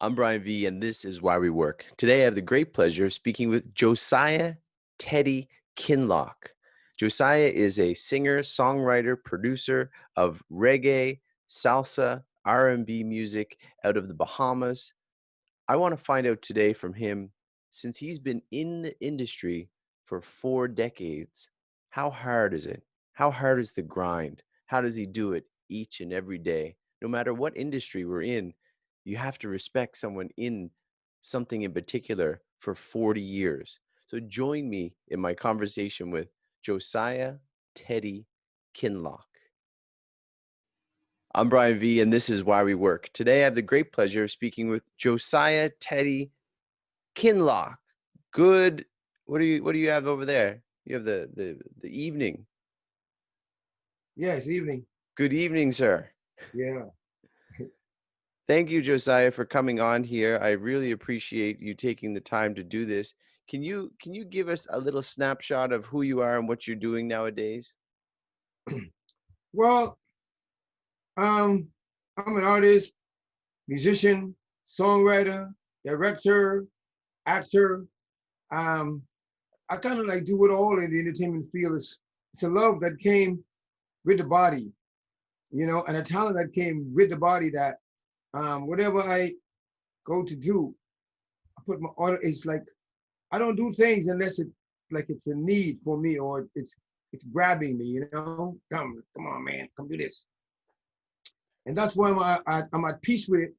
I'm BrianVee, and this is Why We Work. Today, I have the great pleasure of speaking with Josiah Teddy Kinlock. Josiah is a singer, songwriter, producer of reggae, salsa, R&B music out of the Bahamas. I want to find out today from him, since he's been in the industry for 4 decades, how hard is it? How hard is the grind? How does he do it each and every day? No matter what industry we're in, you have to respect someone in something in particular for 40 years. So join me in my conversation with Josiah Teddy Kinlock. I'm BrianVee, and this is Why We Work. Today, I have the great pleasure of speaking with Josiah Teddy Kinlock. Good. What do you have over there? You have the evening. Yes, evening. Good evening, sir. Yeah. Thank you, Josiah, for coming on here. I really appreciate you taking the time to do this. Can you give us a little snapshot of who you are and what you're doing nowadays? Well, I'm an artist, musician, songwriter, director, actor. Um, I kind of like do it all in the entertainment field. It's a love that came with the body, and a talent that came with the body that whatever I go to do, I put my order. It's like I don't do things unless it's a need for me or it's grabbing me. Come on, man, come do this. And that's why I'm at peace with it.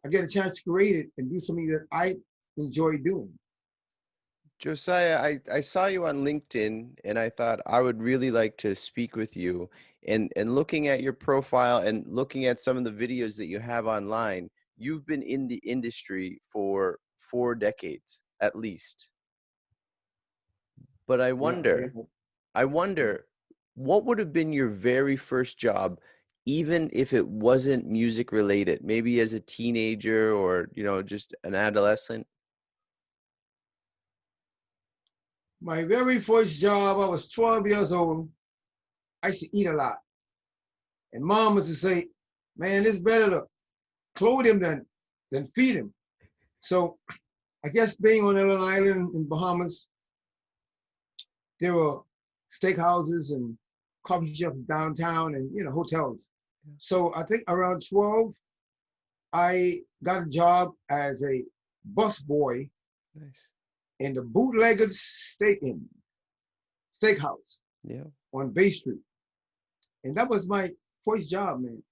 I get a chance to create it and do something that I enjoy doing. Josiah, I saw you on LinkedIn and I thought I would really like to speak with you. And looking at your profile and looking at some of the videos that you have online, you've been in the industry for 4 decades at least. But Yeah, yeah. I wonder, what would have been your very first job, even if it wasn't music related, maybe as a teenager or, just an adolescent? My very first job, I was 12 years old. I used to eat a lot. And mom used to say, man, it's better to clothe him than feed him. So I guess being on a little island in Bahamas, there were steakhouses and coffee shops downtown and hotels. So I think around 12, I got a job as a bus boy Nice. in the Bootleggers Steakhouse Yeah. on Bay Street. And that was my first job, man.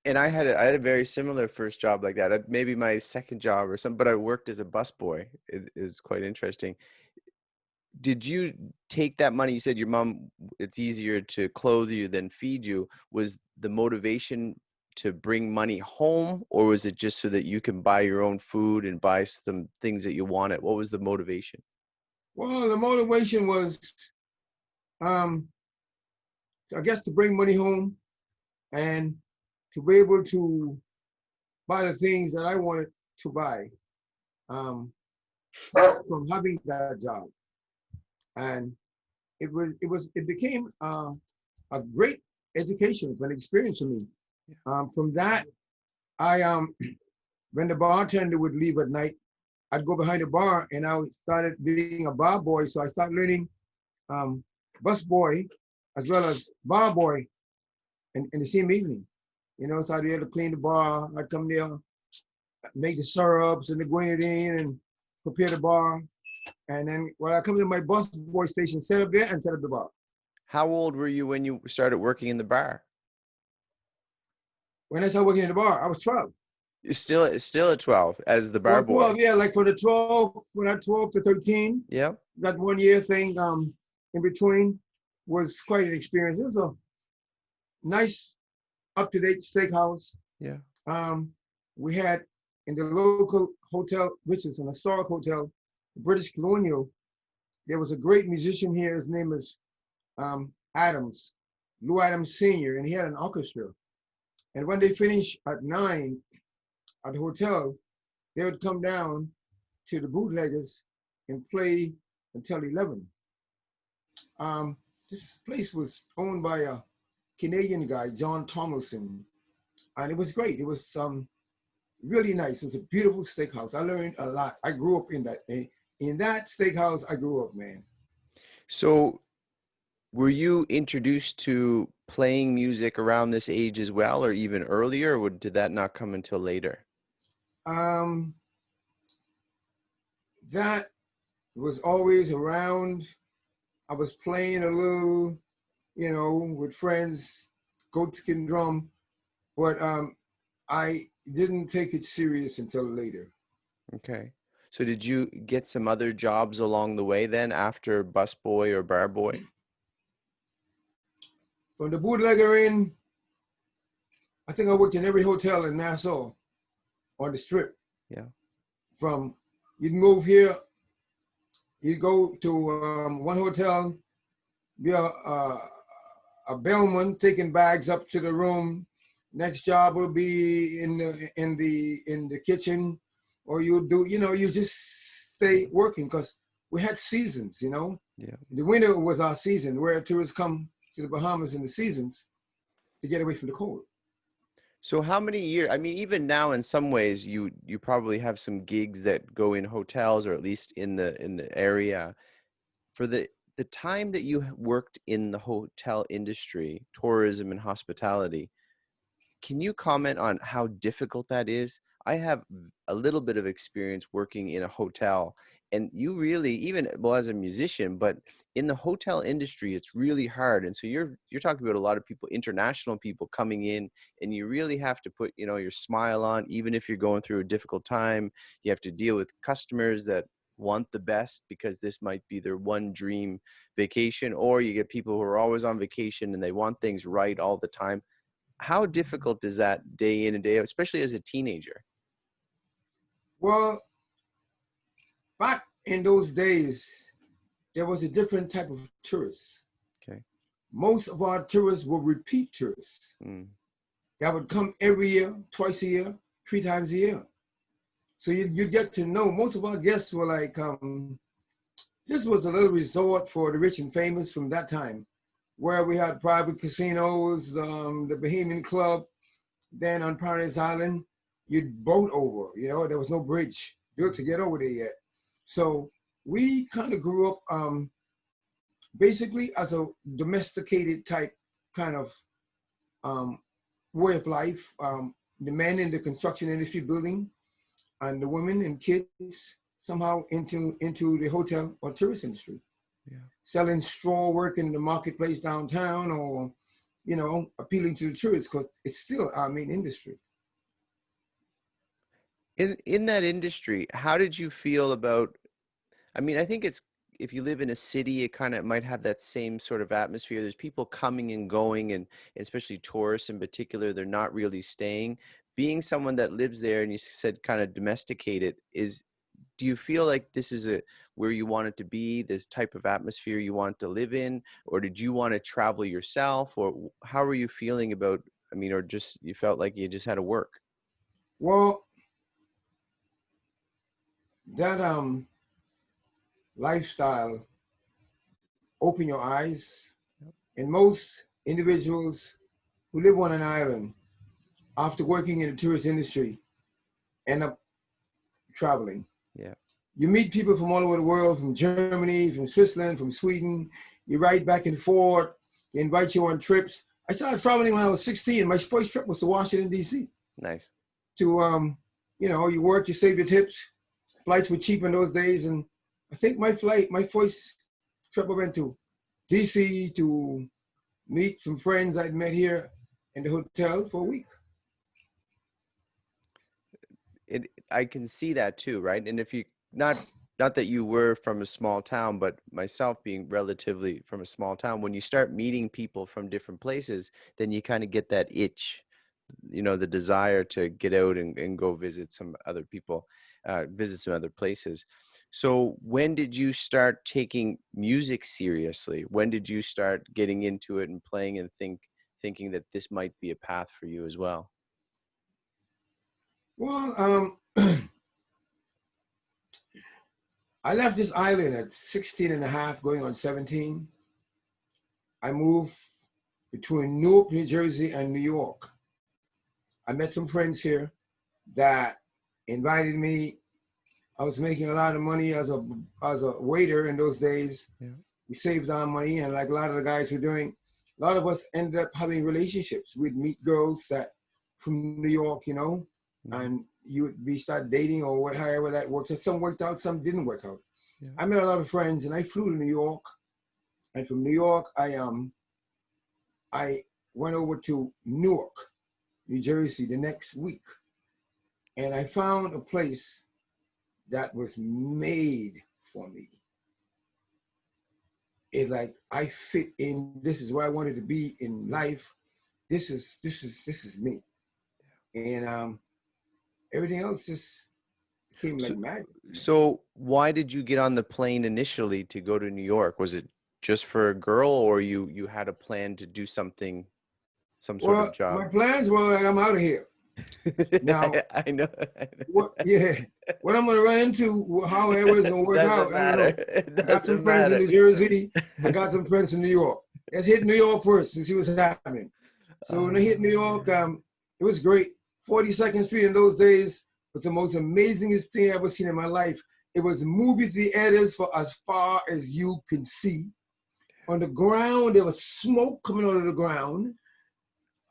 And I had a very similar first job like that. Maybe my second job or something, but I worked as a busboy. It is quite interesting. Did you take that money? You said your mom, it's easier to clothe you than feed you. Was the motivation to bring money home, or was it just so that you can buy your own food and buy some things that you wanted? What was the motivation? Well, the motivation was, um, I guess, to bring money home and to be able to buy the things that I wanted to buy um, from having that job. And it became a great education, an experience for me. From that, I when the bartender would leave at night, I'd go behind the bar and I started being a bar boy. So I started learning um, bus boy as well as bar boy in the same evening. So I'd be able to clean the bar. I'd come there, make the syrups and the grenadine and prepare the bar. And then when I come to my bus boy station, set up there and set up the bar. How old were you when you started working in the bar? When I started working in the bar, I was 12. You're still at 12 as the bar Well, boy. 12, yeah, like for the 12, when I 12 to 13, Yeah. that 1 year thing in between was quite an experience. It was a nice, up-to-date steakhouse. Yeah. We had in the local hotel, which is an historic hotel, British Colonial, there was a great musician here. His name is Adams, Lou Adams Sr., and he had an orchestra. And when they finished at 9 at the hotel, they would come down to the Bootleggers and play until 11. This place was owned by a Canadian guy, John Tomlinson, and it was great. It was really nice. It was a beautiful steakhouse. I learned a lot. I grew up in that. In that steakhouse, I grew up, man. So were you introduced to playing music around this age as well, or even earlier, or did that not come until later? That was always around. I was playing a little, you know, with friends, goat skin drum, but I didn't take it serious until later. Okay. So did you get some other jobs along the way then after busboy or bar boy? From the bootlegger in, I think I worked in every hotel in Nassau on the strip. Yeah. From, you'd move here, you'd go to one hotel, be a bellman taking bags up to the room. Next job will be in the kitchen, or you do, you know, you just stay working because we had seasons, you know. Yeah. The winter was our season where tourists come to the Bahamas in the seasons to get away from the cold. So how many years, I mean, even now in some ways you probably have some gigs that go in hotels or at least in the area. For the time that you worked in the hotel industry, tourism and hospitality, can you comment on how difficult that is? I have a little bit of experience working in a hotel, and you really, even well as a musician, but in the hotel industry, it's really hard. And so you're talking about a lot of people, international people coming in, and you really have to put, you know, your smile on, even if you're going through a difficult time. You have to deal with customers that want the best because this might be their one dream vacation, or you get people who are always on vacation and they want things right all the time. How difficult is that day in and day out, especially as a teenager? Well, back in those days, there was a different type of tourists. Okay. Most of our tourists were repeat tourists that would come every year, twice a year, 3 times a year. So you get to know, most of our guests were like, this was a little resort for the rich and famous from that time, where we had private casinos, the Bahamian club. Then on Paradise Island, you'd boat over, you know, there was no bridge built to get over there yet. So we kind of grew up basically as a domesticated type kind of way of life. The men in the construction industry building, and the women and kids somehow into the hotel or tourist industry. Yeah. Selling straw, working in the marketplace downtown, or, you know, appealing to the tourists because it's still our main industry. In that industry, how did you feel about, I mean, I think it's, if you live in a city, it kind of might have that same sort of atmosphere. There's people coming and going, and especially tourists in particular, they're not really staying. Being someone that lives there, and you said kind of domesticated, do you feel like this is where you want it to be, this type of atmosphere you want to live in, or did you want to travel yourself, or how were you feeling about, I mean, or just you felt like you just had to work? Well, that lifestyle open your eyes, and most individuals who live on an island after working in the tourist industry end up traveling. Yeah. You meet people from all over the world, from Germany, from Switzerland, from Sweden. You ride back and forth. They invite you on trips. I started traveling when I was 16. My first trip was to Washington, D.C. Nice. To, you know, you work, you save your tips. Flights were cheap in those days. And I think my first trip I went to D.C. to meet some friends I'd met here in the hotel for a week. I can see that too, right? And if you, not that you were from a small town, but myself being relatively from a small town, when you start meeting people from different places, then you kind of get that itch, you know, the desire to get out and go visit some other people, visit some other places. So when did you start taking music seriously? When did you start getting into it and playing and thinking that this might be a path for you as well? Well, I left this island at 16 and a half, going on 17. I moved between Newark, New Jersey and New York. I met some friends here that invited me. I was making a lot of money as a waiter in those days. Yeah. We saved our money, and like a lot of the guys were doing, a lot of us ended up having relationships. We'd meet girls that from New York, you know, and we start dating or however that worked. Some worked out, some didn't work out. Yeah. I met a lot of friends, and I flew to New York. And from New York, I went over to Newark, New Jersey, the next week, and I found a place that was made for me. It's like I fit in. This is where I wanted to be in life. This is me, and everything else just came like magic. So why did you get on the plane initially to go to New York? Was it just for a girl, or you had a plan to do something, some sort of job? My plans were like, I'm out of here. Now I know. What I'm gonna run into, however it's gonna work out. I don't know. I got some friends in New Jersey. I got some friends in New York. Let's hit New York first and see what's happening. So when I hit New York, it was great. 42nd Street in those days was the most amazingest thing I've ever seen in my life. It was movie theaters for as far as you can see. On the ground, there was smoke coming out of the ground.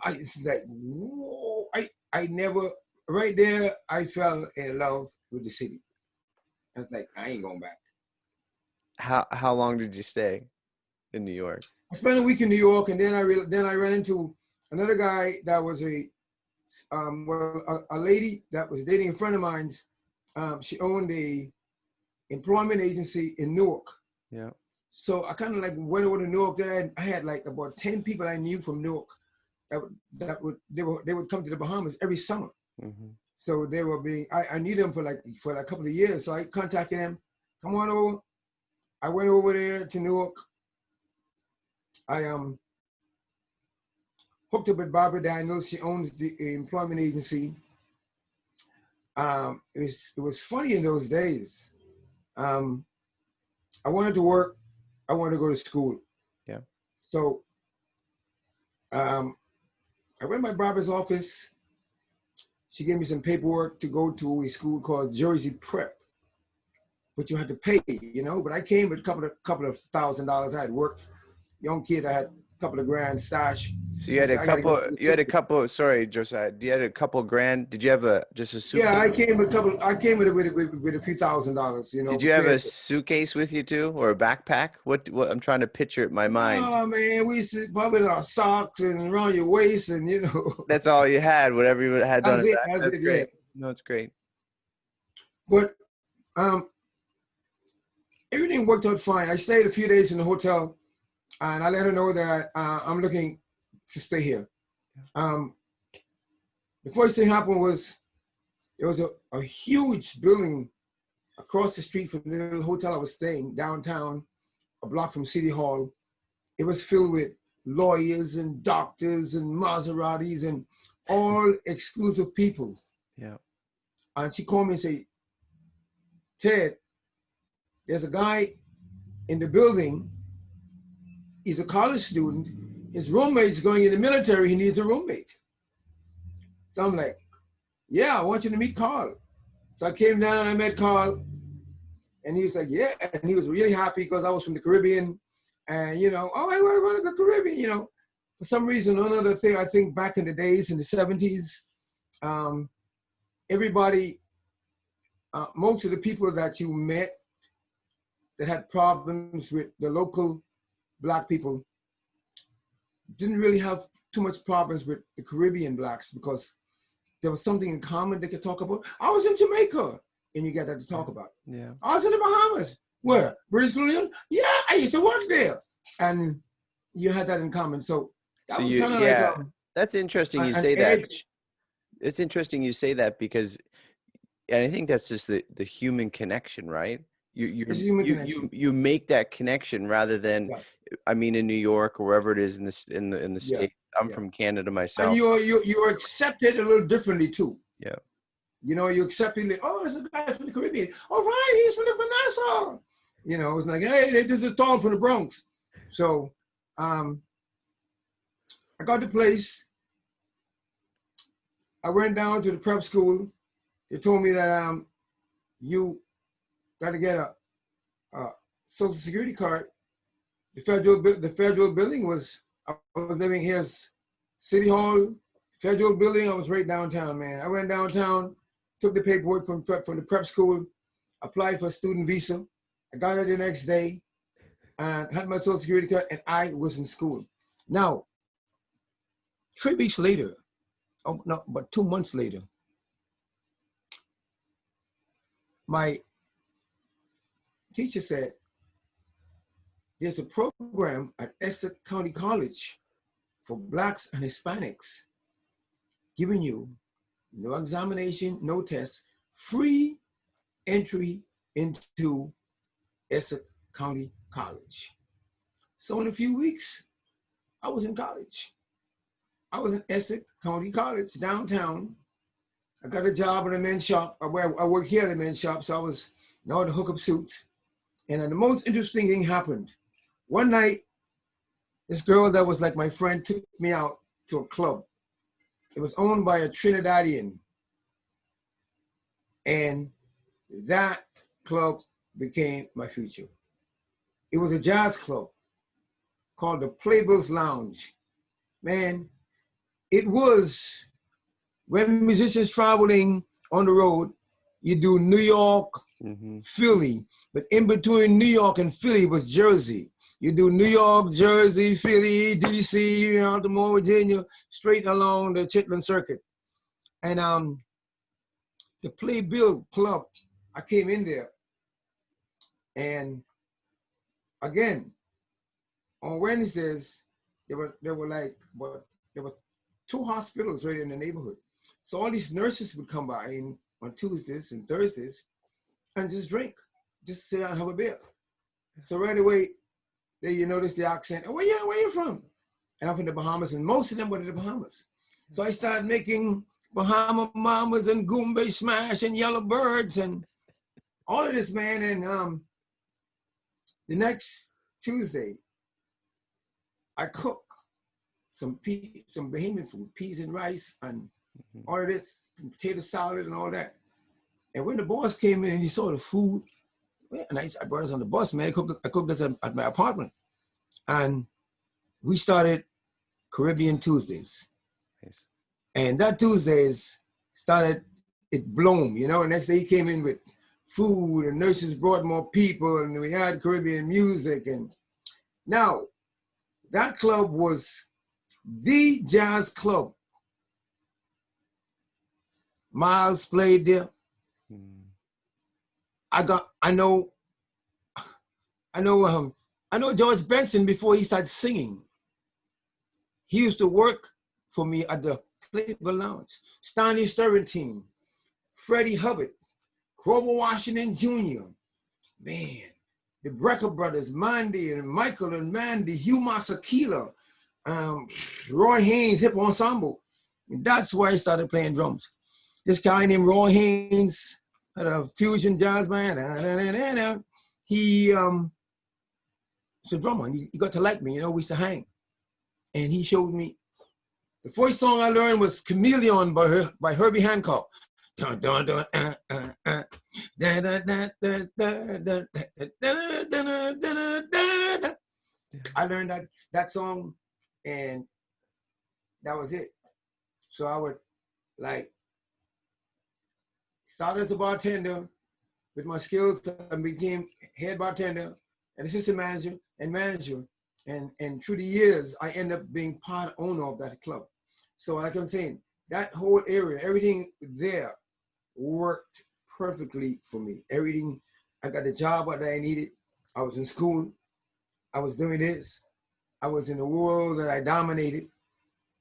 It's like, whoa! I never, right there, I fell in love with the city. I was like, I ain't going back. How long did you stay in New York? I spent a week in New York, and then I ran into another guy that was a lady that was dating a friend of mine's. She owned a employment agency in Newark. Yeah. So I kind of like went over to Newark. Then I had like about 10 people I knew from Newark. They would come to the Bahamas every summer. Mm-hmm. So they were I knew them for a couple of years. So I contacted them, come on over. I went over there to Newark. I hooked up with Barbara Daniels. She owns the employment agency. It was funny in those days. I wanted to work. I wanted to go to school. Yeah. So I went by Barbara's office. She gave me some paperwork to go to a school called Jersey Prep, but you had to pay, you know. But I came with a couple of $1,000. I had worked, young kid. I had a couple of grand stash. So you had a couple. Sorry, Josiah. You had a couple grand. Did you have just a suitcase? Yeah, I came with a few $1,000. You know. Did you have a suitcase with you too, or a backpack? What I'm trying to picture it in my mind. Oh man, we used to put it in our socks and around your waist, and you know. That's all you had. Whatever you had done. That's great. Yeah. No, it's great. But everything worked out fine. I stayed a few days in the hotel, and I let her know that I'm looking to stay here. The first thing happened was there was a huge building across the street from the little hotel I was staying downtown, a block from City Hall. It was filled with lawyers and doctors and Maseratis and all exclusive people. Yeah. And she called me and said, Ted, there's a guy in the building. He's a college student. His roommate's going in the military. He needs a roommate. So I'm like, yeah, I want you to meet Carl. So I came down, I met Carl, and he was like, yeah. And he was really happy because I was from the Caribbean. And, you know, oh, I want to go to the Caribbean, you know. For some reason, another thing, I think back in the days, in the 70s, everybody, most of the people that you met that had problems with the local Black people didn't really have too much problems with the Caribbean Blacks because there was something in common they could talk about. I was in Jamaica, and you get that to talk about. Yeah. I was in the Bahamas. Where? British Columbia? Yeah, I used to work there. And you had that in common. So that was kind of like that's interesting you say that. It's interesting you say that because I think that's just the human connection, right? You make that connection rather than, I mean, in New York or wherever it is in the state. I'm from Canada myself. And you're accepted a little differently too. Yeah. You know, you accepted like, oh, there's a guy from the Caribbean. Oh, right, he's from Nassau. You know, it's like, hey, this is Tom from the Bronx. So I got the place. I went down to the prep school. they told me that you got to get a Social Security card. The federal building was, I was living here, City Hall, federal building. I was right downtown, man. I went downtown, took the paperwork from the prep school, applied for a student visa. I got it the next day, and had my Social Security card, and I was in school. Now, 3 weeks later, oh no, but 2 months later, my teacher said, there's a program at Essex County College for Blacks and Hispanics, giving you no examination, no test, free entry into Essex County College. So in a few weeks, I was in college. I was in Essex County College, downtown. I got a job in a men's shop. I work here at a men's shop, so I was to hook up suits. And the most interesting thing happened. One night, this girl that was like my friend took me out to a club. It was owned by a Trinidadian. And that club became my future. It was a jazz club called the Playbills Lounge. Man, it was when musicians traveling on the road, you do New York, Philly, but in between New York and Philly was Jersey. You do New York, Jersey, Philly, DC, Baltimore, Virginia, straight along the Chitlin Circuit. And the Playbill Club, I came in there, and again, on Wednesdays, there were 2 hospitals right in the neighborhood. So all these nurses would come by on Tuesdays and Thursdays and just drink, just sit down and have a beer. So right away, you notice the accent. Where you from? And I'm from the Bahamas, and most of them were in the Bahamas. So I started making Bahama Mamas and Goombay Smash and Yellow Birds and all of this, man. And the next Tuesday, I cook some Bahamian food, peas and rice and all of this, potato salad and all that. And when the boss came in and he saw the food, and I brought us on the bus, man. I cooked this at my apartment. And we started Caribbean Tuesdays. Nice. And that Tuesdays started, it bloomed, The next day he came in with food, and nurses brought more people, and we had Caribbean music. And now, that club was the jazz club. Miles played there. I know George Benson before he started singing. He used to work for me at the Playbill Lounge. Stanley Sterentine, Freddie Hubbard, Grover Washington Jr. Man, the Brecker brothers, Mandy and Michael and Mandy, Hugh Masakila, Roy Haynes Hip Ensemble. And that's where I started playing drums. This guy named Roy Haynes had a fusion jazz band. He was a drummer, and he got to like me. We used to hang. And he showed me, the first song I learned was Chameleon by Herbie Hancock. Dun, dun, dun, dun, dun, dun, dun, dun, dun. I learned that song, and that was it. So I would start as a bartender with my skills and became head bartender and assistant manager and manager. And through the years, I ended up being part owner of that club. So like I'm saying, that whole area, everything there worked perfectly for me. Everything, I got the job that I needed. I was in school. I was doing this. I was in a world that I dominated,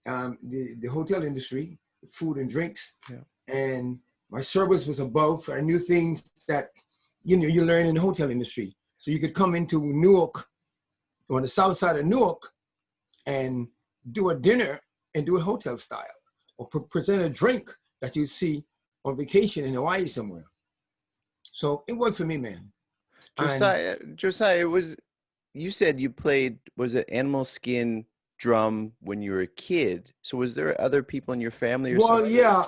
the hotel industry, food and drinks. Yeah. And my service was above. I knew things that, you learn in the hotel industry. So you could come into Newark, on the south side of Newark, and do a dinner and do it hotel style, or present a drink that you see on vacation in Hawaii somewhere. So it worked for me, man. Josiah, you said you played, was it animal skin drum when you were a kid? So was there other people in your family? Or well, something? Yeah.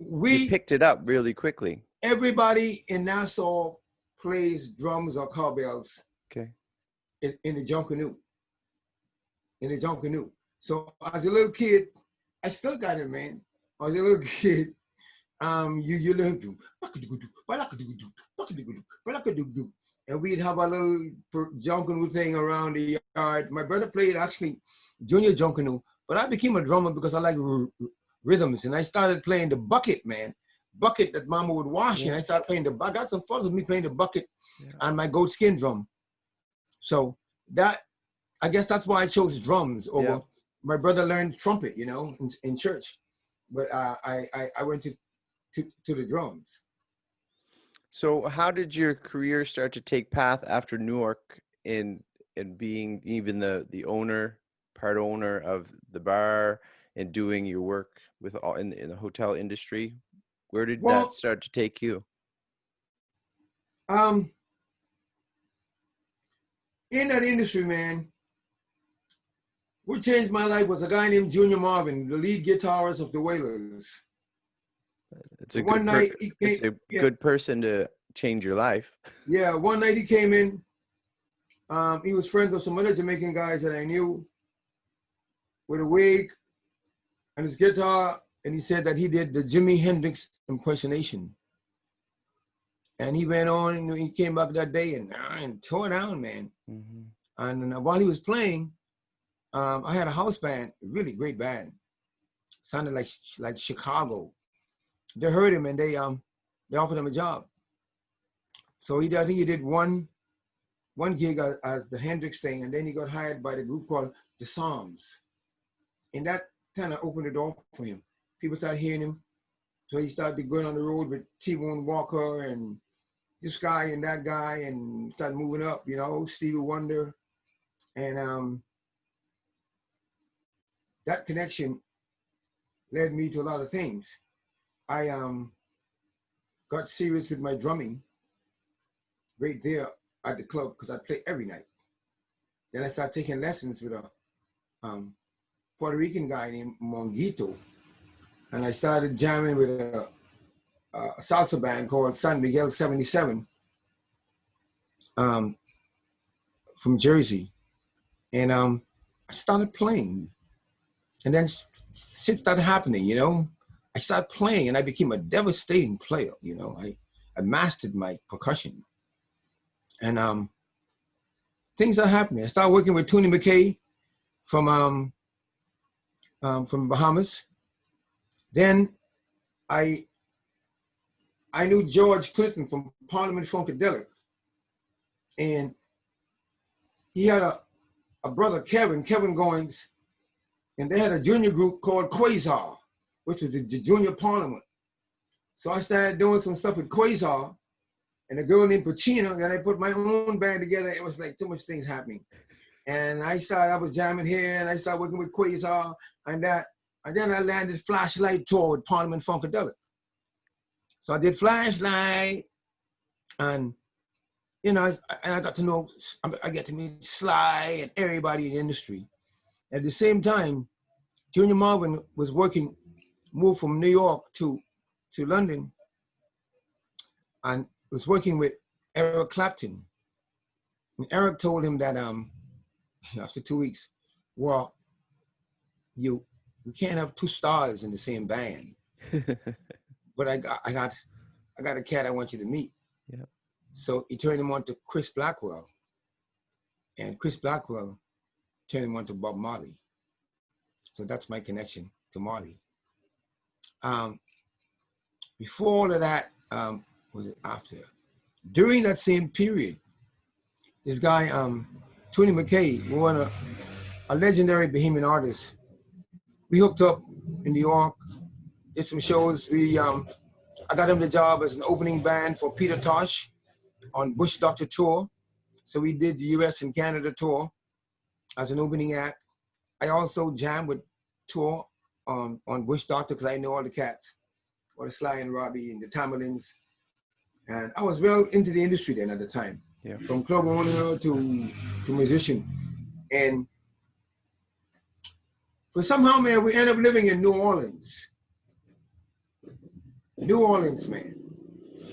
you picked it up really quickly. Everybody in Nassau plays drums or cowbells. Okay. In the Junkanoo. In the Junkanoo. So as a little kid, I still got it, man. As a little kid, you learn to, and we'd have a little Junkanoo thing around the yard. My brother played actually junior Junkanoo, but I became a drummer because I like rhythms, and I started playing the bucket, man. Bucket that Mama would wash, and I started playing I got some photos of me playing the bucket on my goat skin drum. So that, I guess that's why I chose drums over. My brother learned trumpet, you know, in church, but I went to the drums. So how did your career start to take path after Newark in being even the part owner of the bar and doing your work with all in the hotel industry? Where did that start to take you? In that industry, man, what changed my life was a guy named Junior Marvin, the lead guitarist of the Wailers. It's a good person to change your life. Yeah, one night he came in. He was friends of some other Jamaican guys that I knew with a wig and his guitar, and he said that he did the Jimi Hendrix impersonation. And he went on, and he came back that day and tore it down, man. Mm-hmm. And while he was playing, I had a house band, a really great band. Sounded like Chicago. They heard him and they offered him a job. So I think he did one gig as the Hendrix thing, and then he got hired by the group called the Psalms. And that kind of opened the door for him. People started hearing him. So he started going on the road with T-Bone Walker and this guy and that guy, and started moving up, you know, Stevie Wonder. And that connection led me to a lot of things. I got serious with my drumming right there at the club because I play every night. Then I started taking lessons with a Puerto Rican guy named Monguito, and I started jamming with a salsa band called San Miguel 77 from Jersey, and I started playing, and then shit started happening, you know. I started playing and I became a devastating player, you know. I mastered my percussion. And things are happening. I started working with Tony McKay from Bahamas. Then I knew George Clinton from Parliament Funkadelic. And he had a brother, Kevin Goins, and they had a junior group called Quasar, which was the junior parliament. So I started doing some stuff with Quasar and a girl named Pacina, and I put my own band together. It was like too much things happening. And I was jamming here, and I started working with Quasar and that. And then I landed Flashlight Tour with Parliament Funkadelic. So I did Flashlight, and you know, I got to know, I get to meet Sly and everybody in the industry. At the same time, Junior Marvin was moved from New York to London, and was working with Eric Clapton. And Eric told him that after 2 weeks, well, you can't have two stars in the same band. But I got a cat I want you to meet. Yeah. So he turned him on to Chris Blackwell, and Chris Blackwell turned him on to Bob Marley. So that's my connection to Marley. Before all of that, was it after? During that same period, this guy, Tony McKay, a legendary Bahamian artist, we hooked up in New York, did some shows. I got him the job as an opening band for Peter Tosh on Bush Doctor Tour. So we did the US and Canada tour as an opening act. I also jammed with tour on Bush Doctor because I know all the cats, all the Sly and Robbie and the Tamerlans. And I was well into the industry then at the time, from club owner to musician. And for somehow, man, we ended up living in New Orleans. New Orleans, man.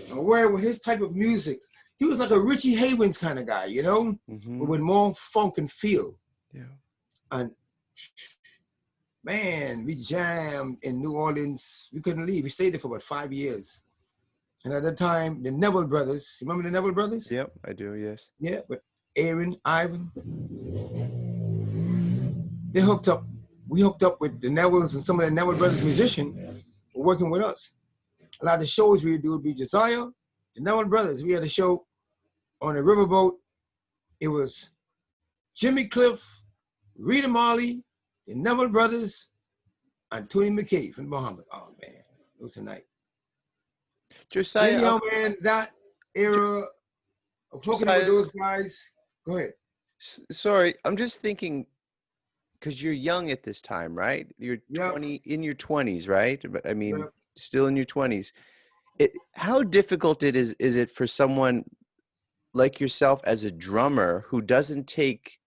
And where with his type of music, he was like a Richie Havens kind of guy, you know, but with more funk and feel. Yeah. And man, we jammed in New Orleans. We couldn't leave. We stayed there for about 5 years. And at that time, the Neville Brothers, you remember the Neville Brothers? Yep, I do, yes. Yeah, but Aaron, Ivan, they hooked up. We hooked up with the Nevilles and some of the Neville Brothers musicians were working with us. A lot of the shows we would do would be Josiah, the Neville Brothers. We had a show on a riverboat. It was Jimmy Cliff, Rita Marley, the Neville Brothers, and Tony McKay from the Bahamas. Oh man, it was a night. Josiah, Anyhow, man, that era of hooking up with those guys. Go ahead. Sorry, I'm just thinking, because you're young at this time, right? You're 20, in your 20s, right? I mean, still in your 20s. How difficult is it for someone like yourself as a drummer who doesn't take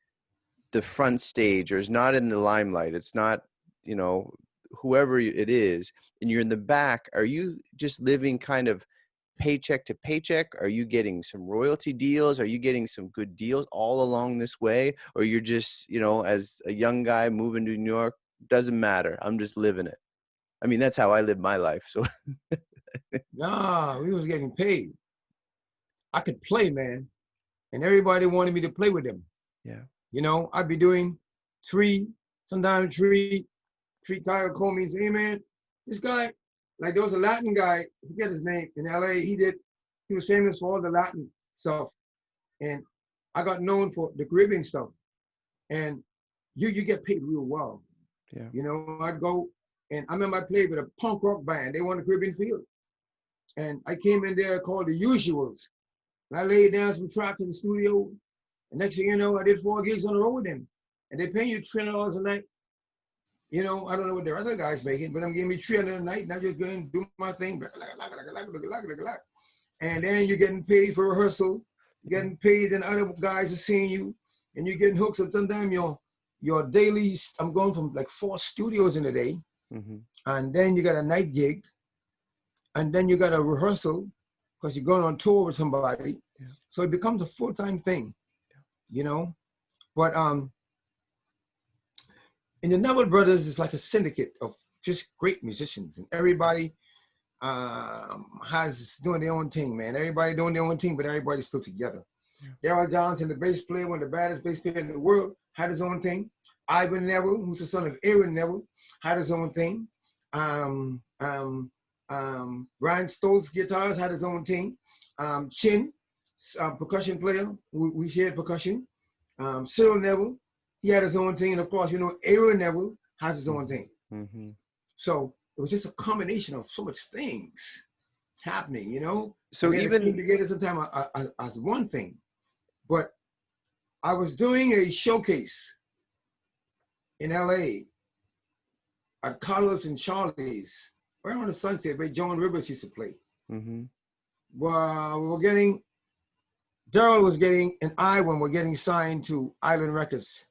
the front stage or is not in the limelight? It's not, you know, whoever it is, and you're in the back. Are you just living kind of paycheck to paycheck? Are you getting some royalty deals? Are you getting some good deals all along this way? Or you're just, you know, as a young guy moving to New York, doesn't matter, I'm just living it? I mean, that's how I live my life. So nah, we was getting paid. I could play, man, and everybody wanted me to play with them. Yeah. You know, I'd be doing sometimes three guy call me and say, hey man, this guy, like there was a Latin guy, I forget his name, in LA, he was famous for all the Latin stuff. And I got known for the Caribbean stuff. And you get paid real well. Yeah. You know, I'd go, and I remember I played with a punk rock band. They won the Caribbean field. And I came in there called The Usuals. And I laid down some tracks in the studio. And next thing you know, I did 4 gigs on the road with them. And they pay you $300 a night. You know, I don't know what the other guys making, but I'm giving me $300 a night, and I'm just going to do my thing. And then you're getting paid for rehearsal. You're getting paid, and other guys are seeing you, and you're getting hooked. So sometimes your daily, I'm going from like 4 studios in a day, and then you got a night gig, and then you got a rehearsal because you're going on tour with somebody. Yeah. So it becomes a full-time thing, you know. But in the Neville Brothers, it's like a syndicate of just great musicians, and everybody has doing their own thing, man. Everybody doing their own thing, but everybody's still together. Yeah. Daryl Johnson, the bass player, one of the baddest bass players in the world, had his own thing. Ivan Neville, who's the son of Aaron Neville, had his own thing. Brian Stoltz, guitars, had his own thing. Chin, percussion player, we shared percussion. Cyril Neville, he had his own thing, and of course, you know, Aaron Neville has his own thing. So it was just a combination of so much things happening, you know. So even came together sometimes as one thing. But I was doing a showcase in LA at Carlos and Charlie's, right on the Sunset, where Joan Rivers used to play. Well, we were getting, Daryl was getting, and Ivan were getting signed to Island Records.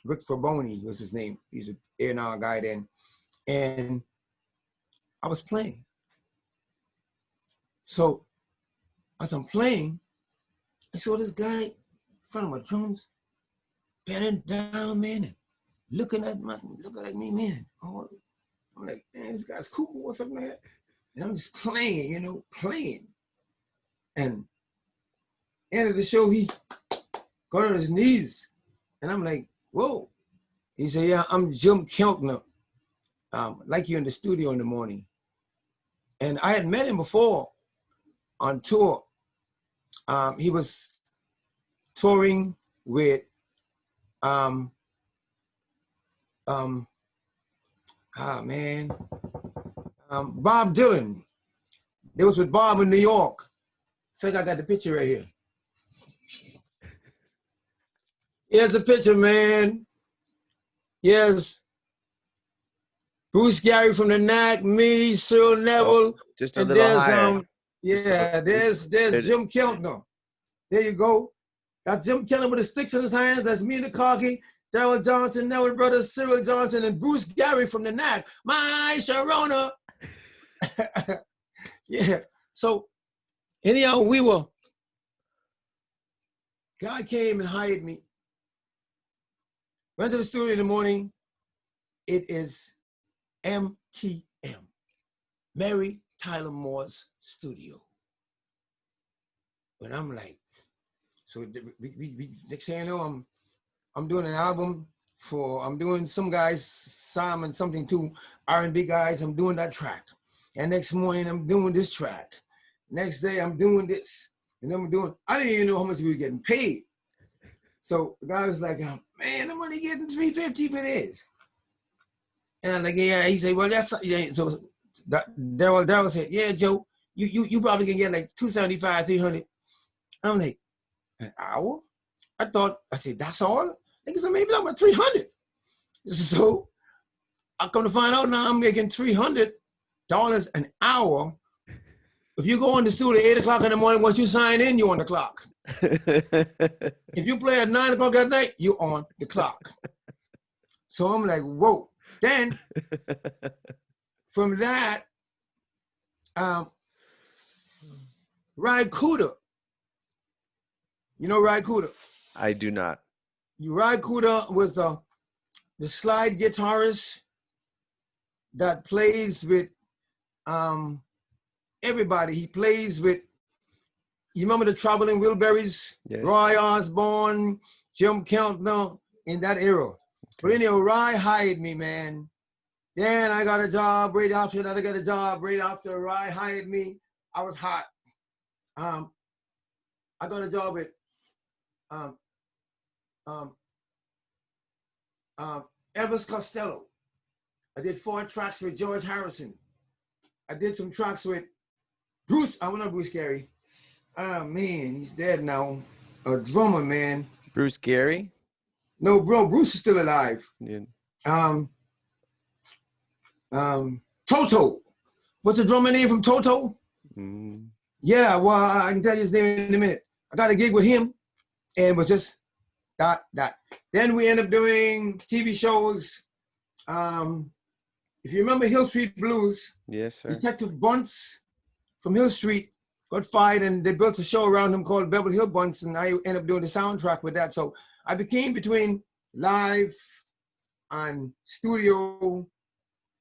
Rick Faboni was his name. He's an A&R guy then. And I was playing. So as I'm playing, I saw this guy in front of my drums, bending down, man, and looking at me, man. Oh, I'm like, man, this guy's cool or something like that. And I'm just playing, you know, playing. And end of the show, he got on his knees. And I'm like, whoa. He said, yeah, I'm Jim Keltner. Like you in the studio in the morning. And I had met him before on tour. He was touring with Bob Dylan. They was with Bob in New York. I think I got the picture right here. Here's the picture, man. Yes. Bruce Gary from the Knack, me, Cyril Neville. Just a little higher. There's Jim Keltner. There you go. That's Jim Keltner with the sticks in his hands. That's me in the khaki. Daryl Johnson, Neville Brothers, Cyril Johnson, and Bruce Gary from the Knack. My Sharona. Yeah. So anyhow, God came and hired me. Went to the studio in the morning. It is MTM, Mary Tyler Moore's studio. But I'm like, so next thing I know, I'm doing an album I'm doing some guys, Simon something too, R&B guys, I'm doing that track. And next morning I'm doing this track. Next day I'm doing this. And then I didn't even know how much we were getting paid. So the guy was like, man, I'm only getting $350 for this. And I'm like, yeah, he said, well, that's, yeah. So Daryl said, yeah, Joe, you probably can get like $275, $300. I'm like, an hour? I said, that's all? Nigga said, maybe I'm at $300. So I come to find out now I'm making $300 an hour. If you go in the studio at 8 o'clock in the morning, once you sign in, you're on the clock. If you play at 9 o'clock at night, you're on the clock. So I'm like, whoa. Then from that, Ry Cooder. You know Ry Cooder? I do not. Ry Cooder was the slide guitarist that plays with everybody. He plays with, you remember the Traveling Wilburys? Yes. Roy Osborne, Jim Keltner, in that era. Okay. But anyway, Ry hired me, man. Then I got a job right after that. I got a job right after Ry hired me. I was hot. I got a job at Elvis Costello. I did 4 tracks with George Harrison. I did some tracks with Bruce. I want to Bruce Gary. Oh man, he's dead now. A drummer, man. Bruce Gary? No, bro, Bruce is still alive. Yeah. Toto. What's the drummer name from Toto? Mm. Yeah, well, I can tell you his name in a minute. I got a gig with him, and it was just that. Then we ended up doing TV shows. If you remember Hill Street Blues, yes, sir. Detective Bunce from Hill Street got fired, and they built a show around him called Beverly Hill Bunce, and I ended up doing the soundtrack with that. So I became between live and studio.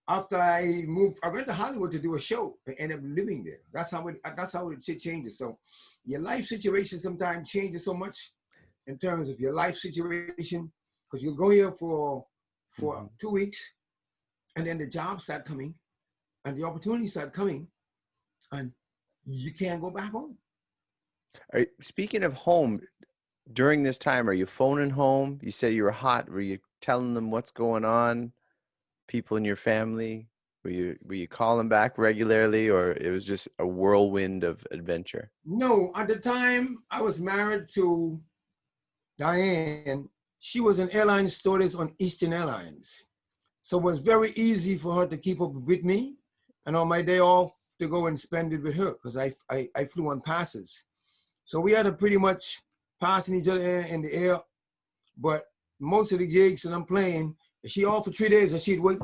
After I moved, I went to Hollywood to do a show and ended up living there. That's how it shit changes. So your life situation sometimes changes so much in terms of your life situation, because you'll go here for 2 weeks, and then the jobs start coming and the opportunities start coming, and you can't go back home. Speaking of home, during this time, are you phoning home? You said you were hot. Were you telling them what's going on? People in your family? Were you calling back regularly, or it was just a whirlwind of adventure? No, at the time I was married to Diane. She was an airline stewardess on Eastern Airlines. So it was very easy for her to keep up with me, and on my day off to go and spend it with her, because I flew on passes. So we had to pretty much passing each other in the air. But most of the gigs that I'm playing, if she off for 3 days, and she'd work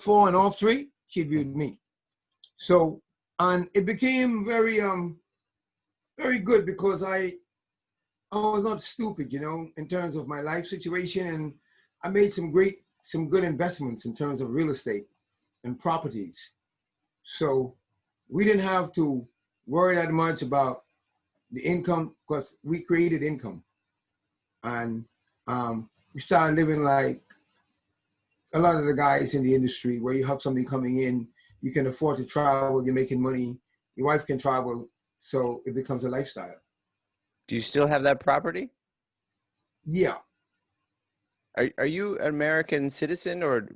4 and off 3, she'd be with me. So, and it became very very good, because I was not stupid, you know, in terms of my life situation, and I made some good investments in terms of real estate and properties. So we didn't have to worry that much about the income, because we created income, and we started living like a lot of the guys in the industry, where you have somebody coming in, you can afford to travel, you're making money, your wife can travel, so it becomes a lifestyle. Do you still have that property? Yeah. Are you an American citizen or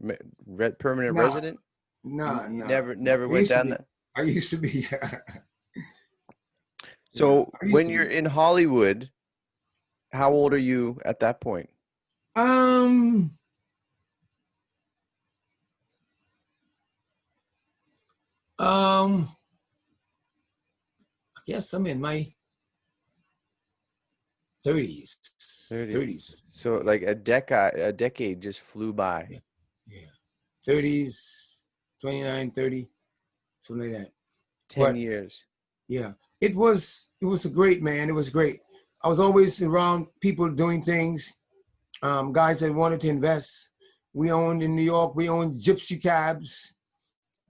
permanent resident? No. Never went down that? I used to be. So when you're in Hollywood, how old are you at that point? I guess I'm in my 30s. So like a decade just flew by. Yeah. 30s, 29, 30, something like that. 10 years. Yeah, it was a great, man. It was great. I was always around people doing things, guys that wanted to invest. We owned in New York, we owned gypsy cabs.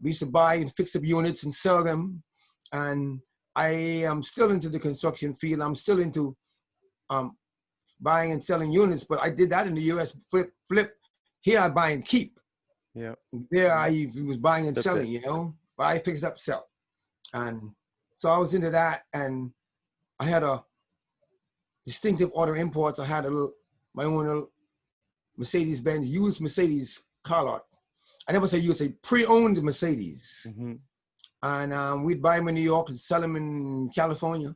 We used to buy and fix up units and sell them. And I am still into the construction field. I'm still into buying and selling units, but I did that in the US, flip. Here I buy and keep. Yeah. There I was buying and selling, you know, but I fixed up, sell. And so I was into that, and I had a distinctive auto imports. I had my own little Mercedes-Benz, used Mercedes car lot. I never say used, a pre-owned Mercedes. Mm-hmm. And we'd buy them in New York and sell them in California.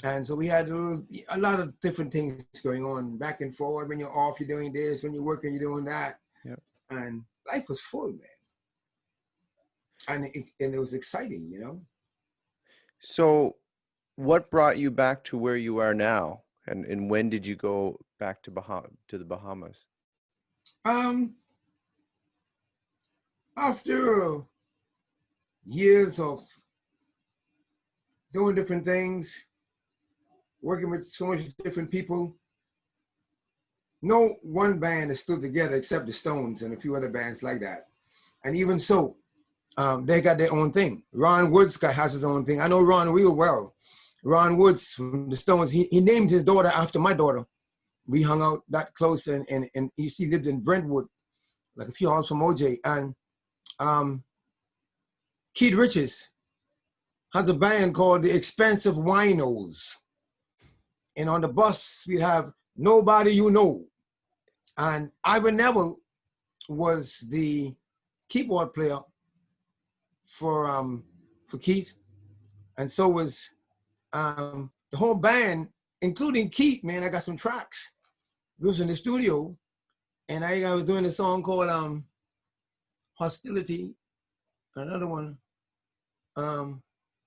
And so we had a lot of different things going on back and forward. When you're off, you're doing this. When you're working, you're doing that. Yep. And life was full, man. And it was exciting, you know? So what brought you back to where you are now? And when did you go back to the Bahamas? After years of doing different things, working with so much different people, no one band is still together except the Stones and a few other bands like that. And even so, they got their own thing. Ron Woods has his own thing. I know Ron real well. Ron Woods from the Stones, he named his daughter after my daughter. We hung out that close, and he lived in Brentwood, like a few hours from OJ. And Keith Richards has a band called the Expensive Winos. And on the bus, we have Nobody You Know. And Ivan Neville was the keyboard player for Keith. And so was the whole band, including Keith, man. I got some tracks. We was in the studio, and I was doing a song called Hostility, another one.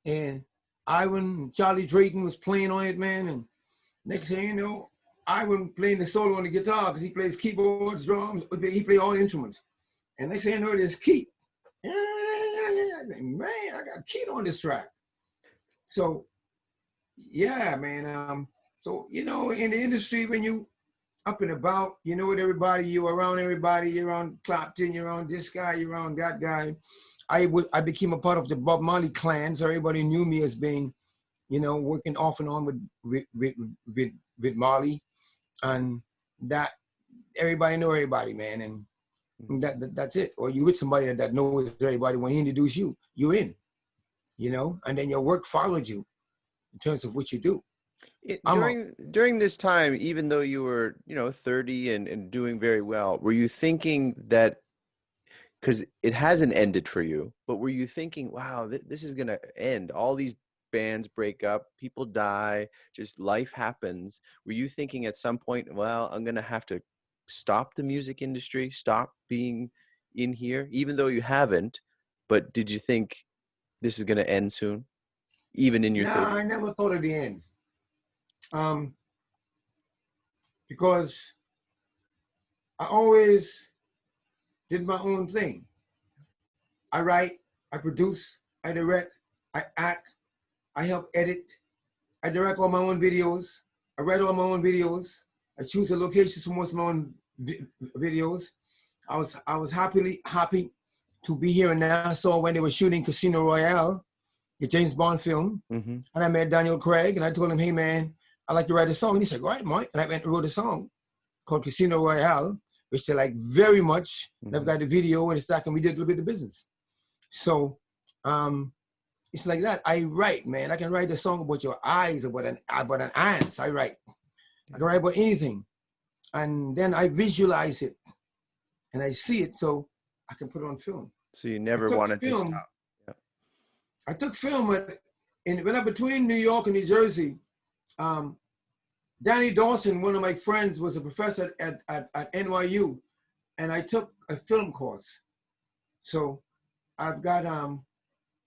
And Ivan, Charlie Drayton was playing on it, man. And next thing you know, Ivan playing the solo on the guitar because he plays keyboards, drums, he plays all the instruments. And next thing you know, there's Keith. Man, I got Keith on this track. So, yeah, man. So, you know, in the industry, when you up and about, you know, with everybody, you're around Clapton, you're around this guy, you're around that guy. I became a part of the Bob Marley clan, so everybody knew me as being, you know, working off and on with Marley, and that everybody know everybody, man, and that's it. Or you with somebody that knows everybody. When he introduce you, you're in, you know, and then your work follows you in terms of what you do. During this time, even though you were, you know, 30 and doing very well, were you thinking that, because it hasn't ended for you, but were you thinking, wow, this is going to end? All these bands break up, people die, just life happens. Were you thinking at some point, well, I'm going to have to stop the music industry, stop being in here, even though you haven't? But did you think this is going to end soon, even in your 30s? I never thought of the end. Because I always did my own thing. I write, I produce, I direct, I act, I help edit, I direct all my own videos, I write all my own videos, I choose the locations for most of my own videos. I was happy to be here in Nassau when they were shooting Casino Royale, the James Bond film. Mm-hmm. And I met Daniel Craig, and I told him, hey man, I'd like to write a song. And he said, right, Mike. And I went and wrote a song called Casino Royale, which they like very much. Mm-hmm. I've got the video and the stock, and we did a little bit of business. So it's like that. I write, man. I can write a song about your eyes, about an ant. I write. I can write about anything. And then I visualize it and I see it so I can put it on film. So you never wanted to stop. Yeah. I took film when I'm between New York and New Jersey. Danny Dawson, one of my friends, was a professor at NYU, and I took a film course. So I've got a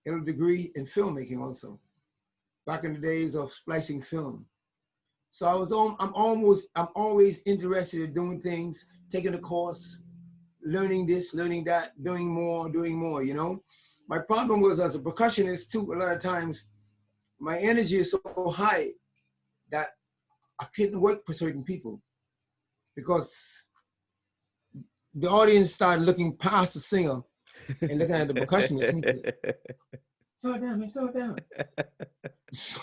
little degree in filmmaking also, back in the days of splicing film. So I'm always interested in doing things, taking a course, learning this, learning that, doing more, you know. My problem was as a percussionist too, a lot of times my energy is so high that I couldn't work for certain people because the audience started looking past the singer and looking at the percussionist. And he said, slow it down, man, slow it down. So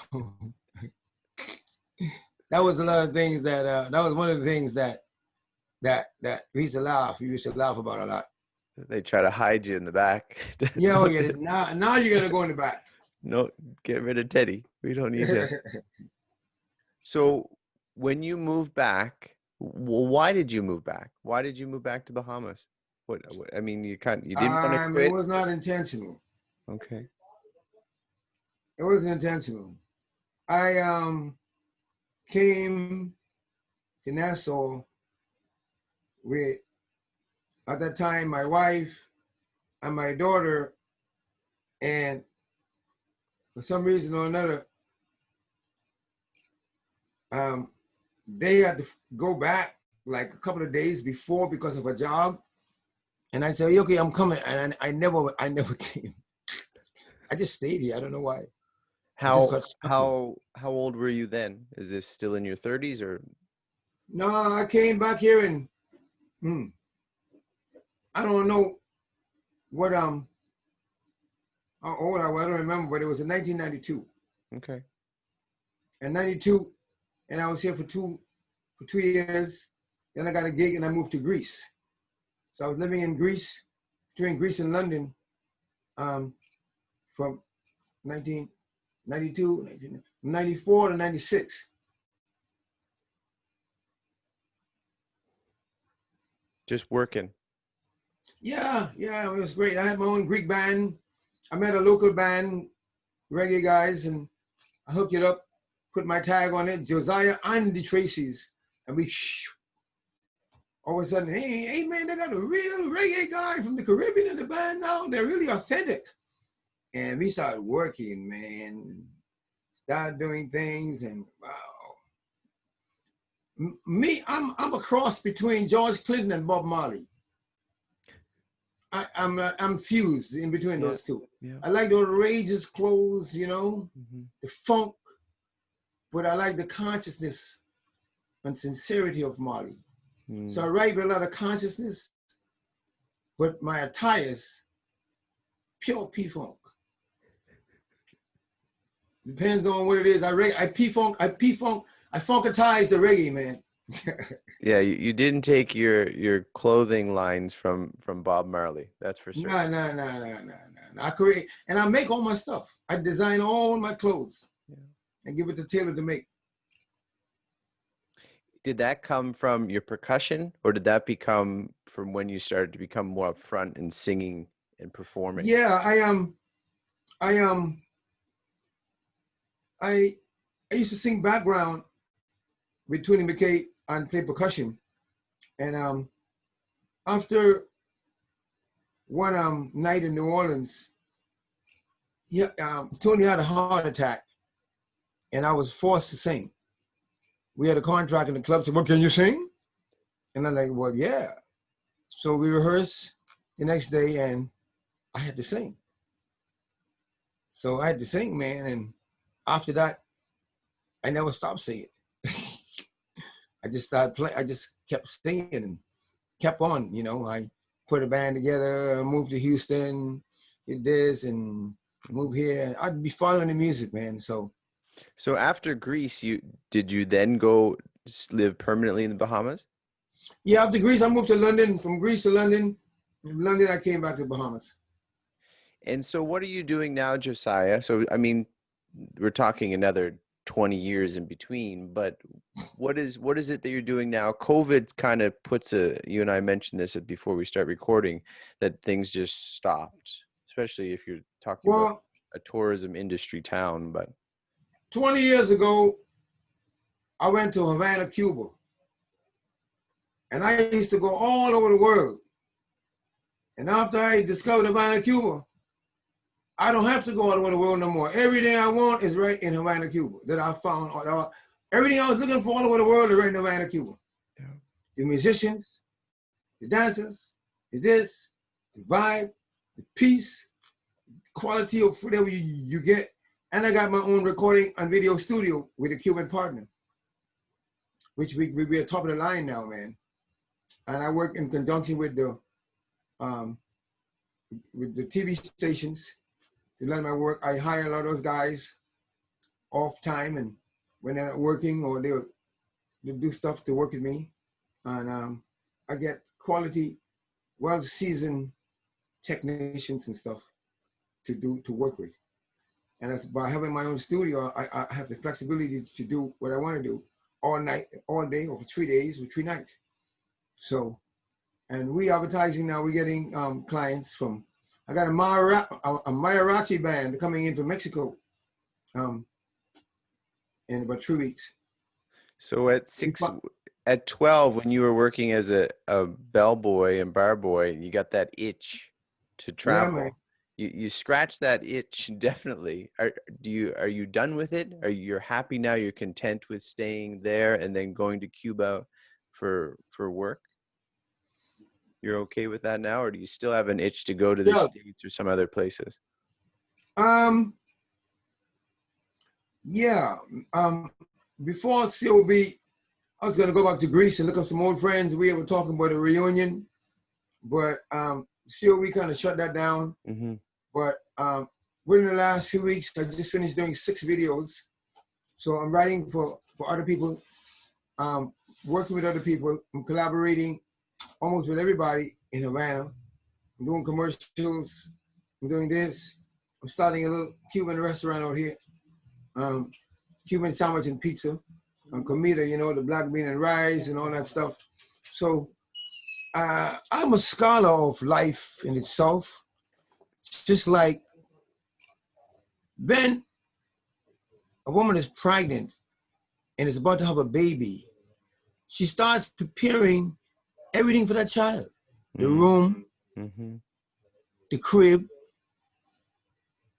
that was a lot of things that was one of the things that we used to laugh. We used to laugh about a lot. They try to hide you in the back. Yeah, oh yeah. Now you're gonna go in the back. No, get rid of Teddy. We don't need him. So when you moved back, why did you move back? Why did you move back to Bahamas? What I mean, you didn't want to quit? It was not intentional. Okay. It wasn't intentional. I came to Nassau with, at that time, my wife and my daughter, and for some reason or another, they had to go back like a couple of days before because of a job. And I said, okay, I'm coming. And I never came. I just stayed here. I don't know why. How old were you then? Is this still in your 30s or? No, I came back here in, I don't know what, how old I was, I don't remember, but it was in 1992. Okay. In 92, and I was here for two years. Then I got a gig and I moved to Greece. So I was living in Greece, between Greece and London, from 1992, 94 to 96. Just working. Yeah, it was great. I had my own Greek band. I met a local band, reggae guys, and I hooked it up, put my tag on it, Josiah and the Tracy's, and we, all of a sudden, hey man, they got a real reggae guy from the Caribbean in the band now. They're really authentic. And we started working, man. Started doing things, and wow. Me, I'm a cross between George Clinton and Bob Marley. I'm fused in between those two. Yeah. I like the outrageous clothes, you know, the funk, but I like the consciousness and sincerity of Marley. So I write with a lot of consciousness, but my attires, pure P-funk. Depends on what it is. I P-funk, I funkatize the reggae, man. Yeah, you didn't take your clothing lines from Bob Marley. That's for sure. No. I create, and I make all my stuff. I design all my clothes and give it to tailor to make. Did that come from your percussion, or did that become from when you started to become more upfront and singing and performing? Yeah, I used to sing background with Tony McKay and play percussion. And after one night in New Orleans, Tony had a heart attack, and I was forced to sing. We had a contract in the club, said, well, can you sing? And I'm like, well, yeah. So we rehearsed the next day, and I had to sing. So I had to sing, man, and after that, I never stopped singing. I just started playing. I just kept singing and kept on, you know. I put a band together, moved to Houston, did this and moved here. I'd be following the music, man. So after Greece, did you then go live permanently in the Bahamas? Yeah, after Greece, I moved to London. From Greece to London. From London, I came back to the Bahamas. And so what are you doing now, Josiah? So, I mean, we're talking another 20 years in between, but what is it that you're doing now? COVID kind of puts you and I mentioned this before we start recording, that things just stopped, especially if you're talking about a tourism industry town. But 20 years ago, I went to Havana, Cuba. And I used to go all over the world. And after I discovered Havana, Cuba, I don't have to go all over the world no more. Everything I want is right in Havana, Cuba, that I found. Everything I was looking for all over the world is right in Havana, Cuba. Yeah. The musicians, the dancers, is this, the vibe, the peace, quality of whatever you get. And I got my own recording and video studio with a Cuban partner, which we are top of the line now, man. And I work in conjunction with the TV stations to learn my work. I hire a lot of those guys off time, and when they're not working, or they'll do stuff to work with me. And I get quality, well-seasoned technicians and stuff to work with. And that's by having my own studio, I have the flexibility to do what I want to do all night, all day, or for 3 days or 3 nights. So, and we advertising now, we're getting clients from, I got a mariachi band coming in from Mexico in about 3 weeks. So at 12, when you were working as a bellboy and bar boy, you got that itch to travel. Yeah, man. You scratch that itch, definitely. Are you done with it? You're happy now? You're content with staying there and then going to Cuba for work? You're okay with that now, or do you still have an itch to go to the States or some other places? Yeah. Before COB, I was gonna go back to Greece and look up some old friends. We were talking about a reunion, but COB kind of shut that down. Mm-hmm. But within the last few weeks, I just finished doing 6 videos. So I'm writing for other people, working with other people. I'm collaborating almost with everybody in Havana. I'm doing commercials. I'm doing this. I'm starting a little Cuban restaurant out here. Cuban sandwich and pizza. Comida, you know, the black bean and rice and all that stuff. So I'm a scholar of life in itself. It's just like when a woman is pregnant and is about to have a baby, she starts preparing everything for that child. The room, the crib,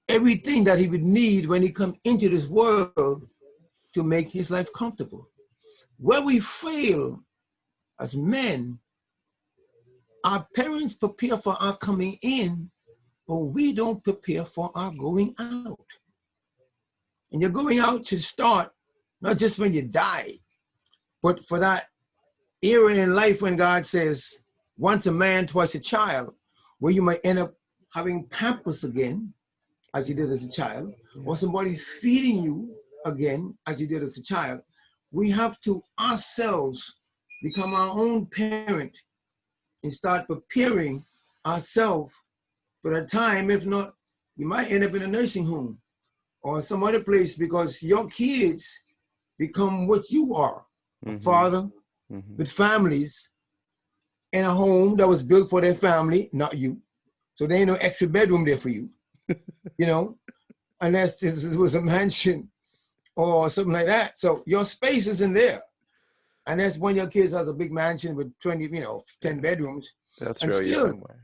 everything that he would need when he come into this world to make his life comfortable. Where we fail as men, our parents prepare for our coming in, but we don't prepare for our going out. And your going out should start not just when you die, but for that era in life when God says, once a man, twice a child, where you might end up having pampers again, as you did as a child, or somebody's feeding you again, as you did as a child. We have to ourselves become our own parent and start preparing ourselves for that time. If not, you might end up in a nursing home or some other place, because your kids become what you are, a father with families in a home that was built for their family, not you. So there ain't no extra bedroom there for you, you know, unless this was a mansion or something like that. So your space isn't there. And that's when your kids has a big mansion with 20, 10 bedrooms. They'll throw you somewhere.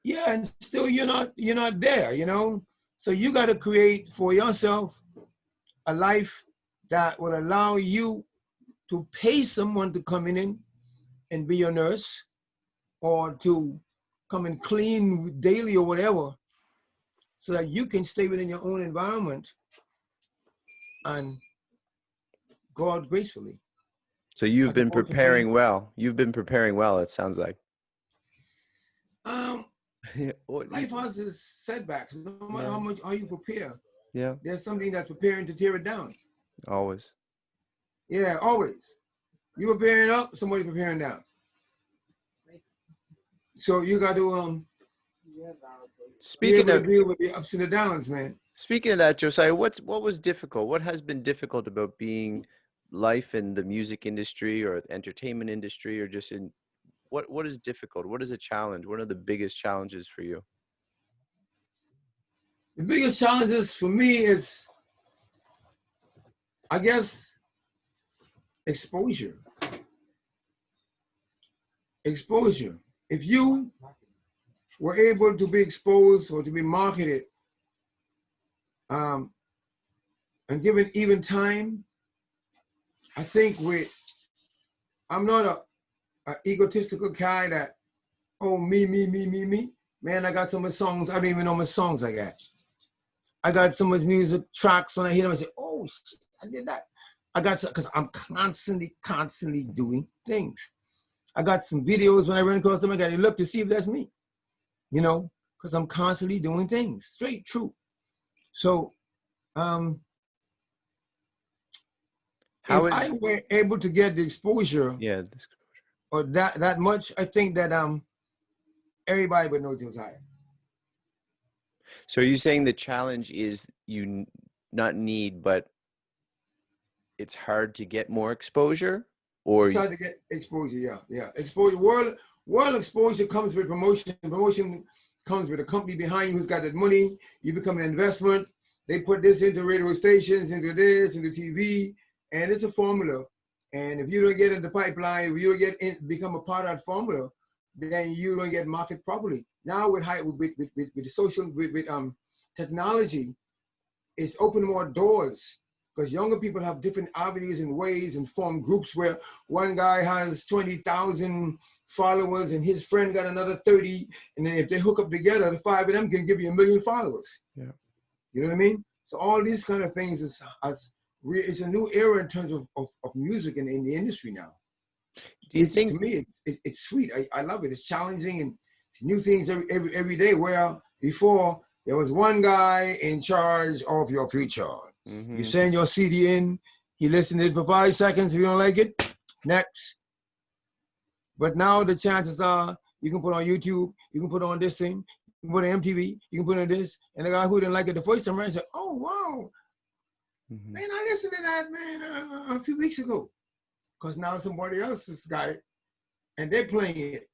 Yeah, and still you're not there, you know? So you got to create for yourself a life that will allow you to pay someone to come in and be your nurse, or to come and clean daily or whatever, so that you can stay within your own environment and go out gracefully. So you've been preparing well. You've been preparing well, it sounds like. Life has its setbacks. No matter how you prepare, there's something that's preparing to tear it down. Always. Yeah, always. You preparing up, somebody preparing down. So you got to speaking of deal with the ups and the downs, man. Speaking of that, Josiah, what was difficult? What has been difficult about being life in the music industry or entertainment industry, or just in what is difficult? What is a challenge? What are the biggest challenges for you? The biggest challenges for me is, I guess, exposure. Exposure. If you were able to be exposed or to be marketed and given even time, I think I'm not a egotistical guy that oh, me. Man, I got so much songs. I don't even know how much songs I got. I got so much music tracks. When I hear them, I say, oh, shit, I did that. I got, because I'm constantly doing things. I got some videos when I run across them. I got to look to see if that's me, you know, because I'm constantly doing things. Straight true. So, if I were able to get the exposure, or that much, I think that everybody would know Josiah. So are you saying the challenge is you not need, but it's hard to get more exposure? Or it's hard to get exposure, yeah. Exposure, world exposure comes with promotion. Promotion comes with a company behind you who's got that money. You become an investment. They put this into radio stations, into this, into TV, and it's a formula. And if you don't get in the pipeline, if you don't get in, become a part of that formula, then you don't get marketed properly. Now with the social, with technology, it's opened more doors because younger people have different avenues and ways and form groups where one guy has 20,000 followers and his friend got another 30, and then if they hook up together, the 5 of them can give you 1 million followers. Yeah. You know what I mean? So all these kind of things it's a new era in terms of music in the industry now. Do you think, to me, it's sweet. I love it. It's challenging and new things every day. Where before there was one guy in charge of your future. Mm-hmm. You send your CD in, he listens to it for 5 seconds. If you don't like it, next. But now the chances are you can put on YouTube, you can put on this thing, you can put on MTV, you can put on this, and the guy who didn't like it the first time around said, "Oh wow, man, I listened to that man a few weeks ago." Because now somebody else has got it, and they're playing it.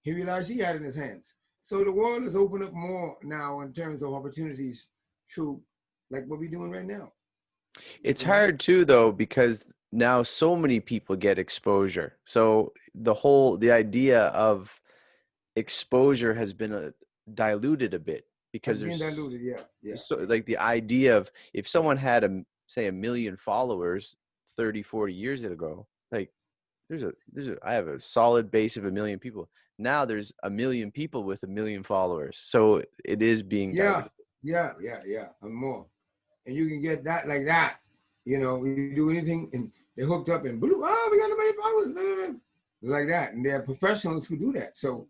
He realized he had it in his hands. So the world has opened up more now in terms of opportunities through like what we're doing right now. It's hard too, though, because now so many people get exposure. So the idea of exposure has been diluted a bit because there's diluted, yeah. So like the idea of if someone had say 1 million followers 30, 40 years ago, like I have a solid base of 1 million people. Now there's 1 million people with 1 million followers. So it is being diluted. Yeah, and more. And you can get that like that. You know, you do anything and they're hooked up and we got 1 million followers. Like that. And there are professionals who do that. So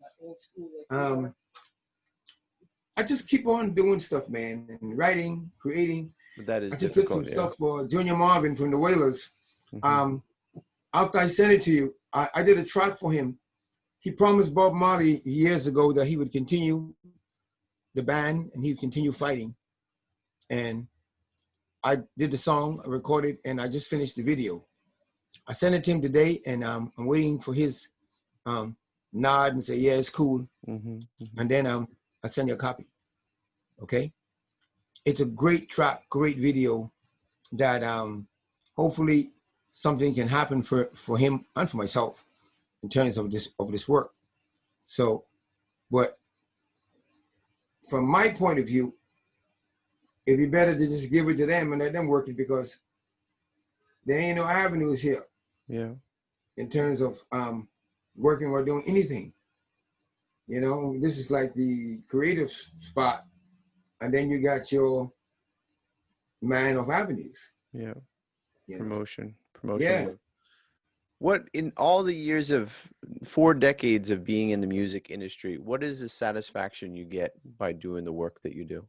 I just keep on doing stuff, man, and writing, creating. But that is I just difficult, did some stuff for Junior Marvin from the Wailers. After I sent it to you, I did a track for him. He promised Bob Marley years ago that he would continue the band and he would continue fighting. And I did the song, I recorded, and I just finished the video. I sent it to him today, and I'm waiting for his nod and say, yeah, it's cool. And then I'll send you a copy, okay? It's a great track, great video that hopefully something can happen for him and for myself in terms of this work. So, but from my point of view, it'd be better to just give it to them and let them work it because there ain't no avenues here. Yeah. In terms of working or doing anything. You know, this is like the creative spot, and then you got your man of avenues. Yeah. You Promotion. Yeah. What, in all the years of 4 decades of being in the music industry, what is the satisfaction you get by doing the work that you do?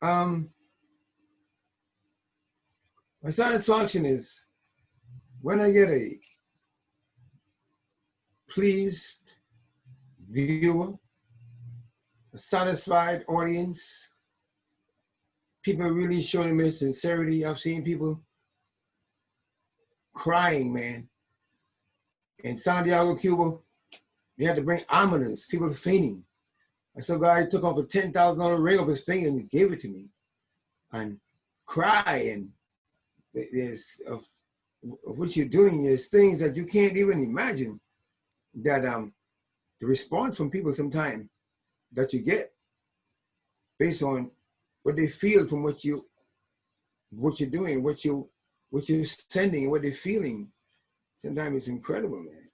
My satisfaction is when I get a pleased viewer, a satisfied audience, people really showing me sincerity. I've seen people crying, man. In Santiago, Cuba, they had to bring ambulance, people were fainting. I saw a guy took off a $10,000 ring off his finger and he gave it to me. And cry, and there's of what you're doing, there's things that you can't even imagine that the response from people sometimes that you get based on what they feel from what you're doing, what you're sending, what they're feeling. Sometimes it's incredible, man.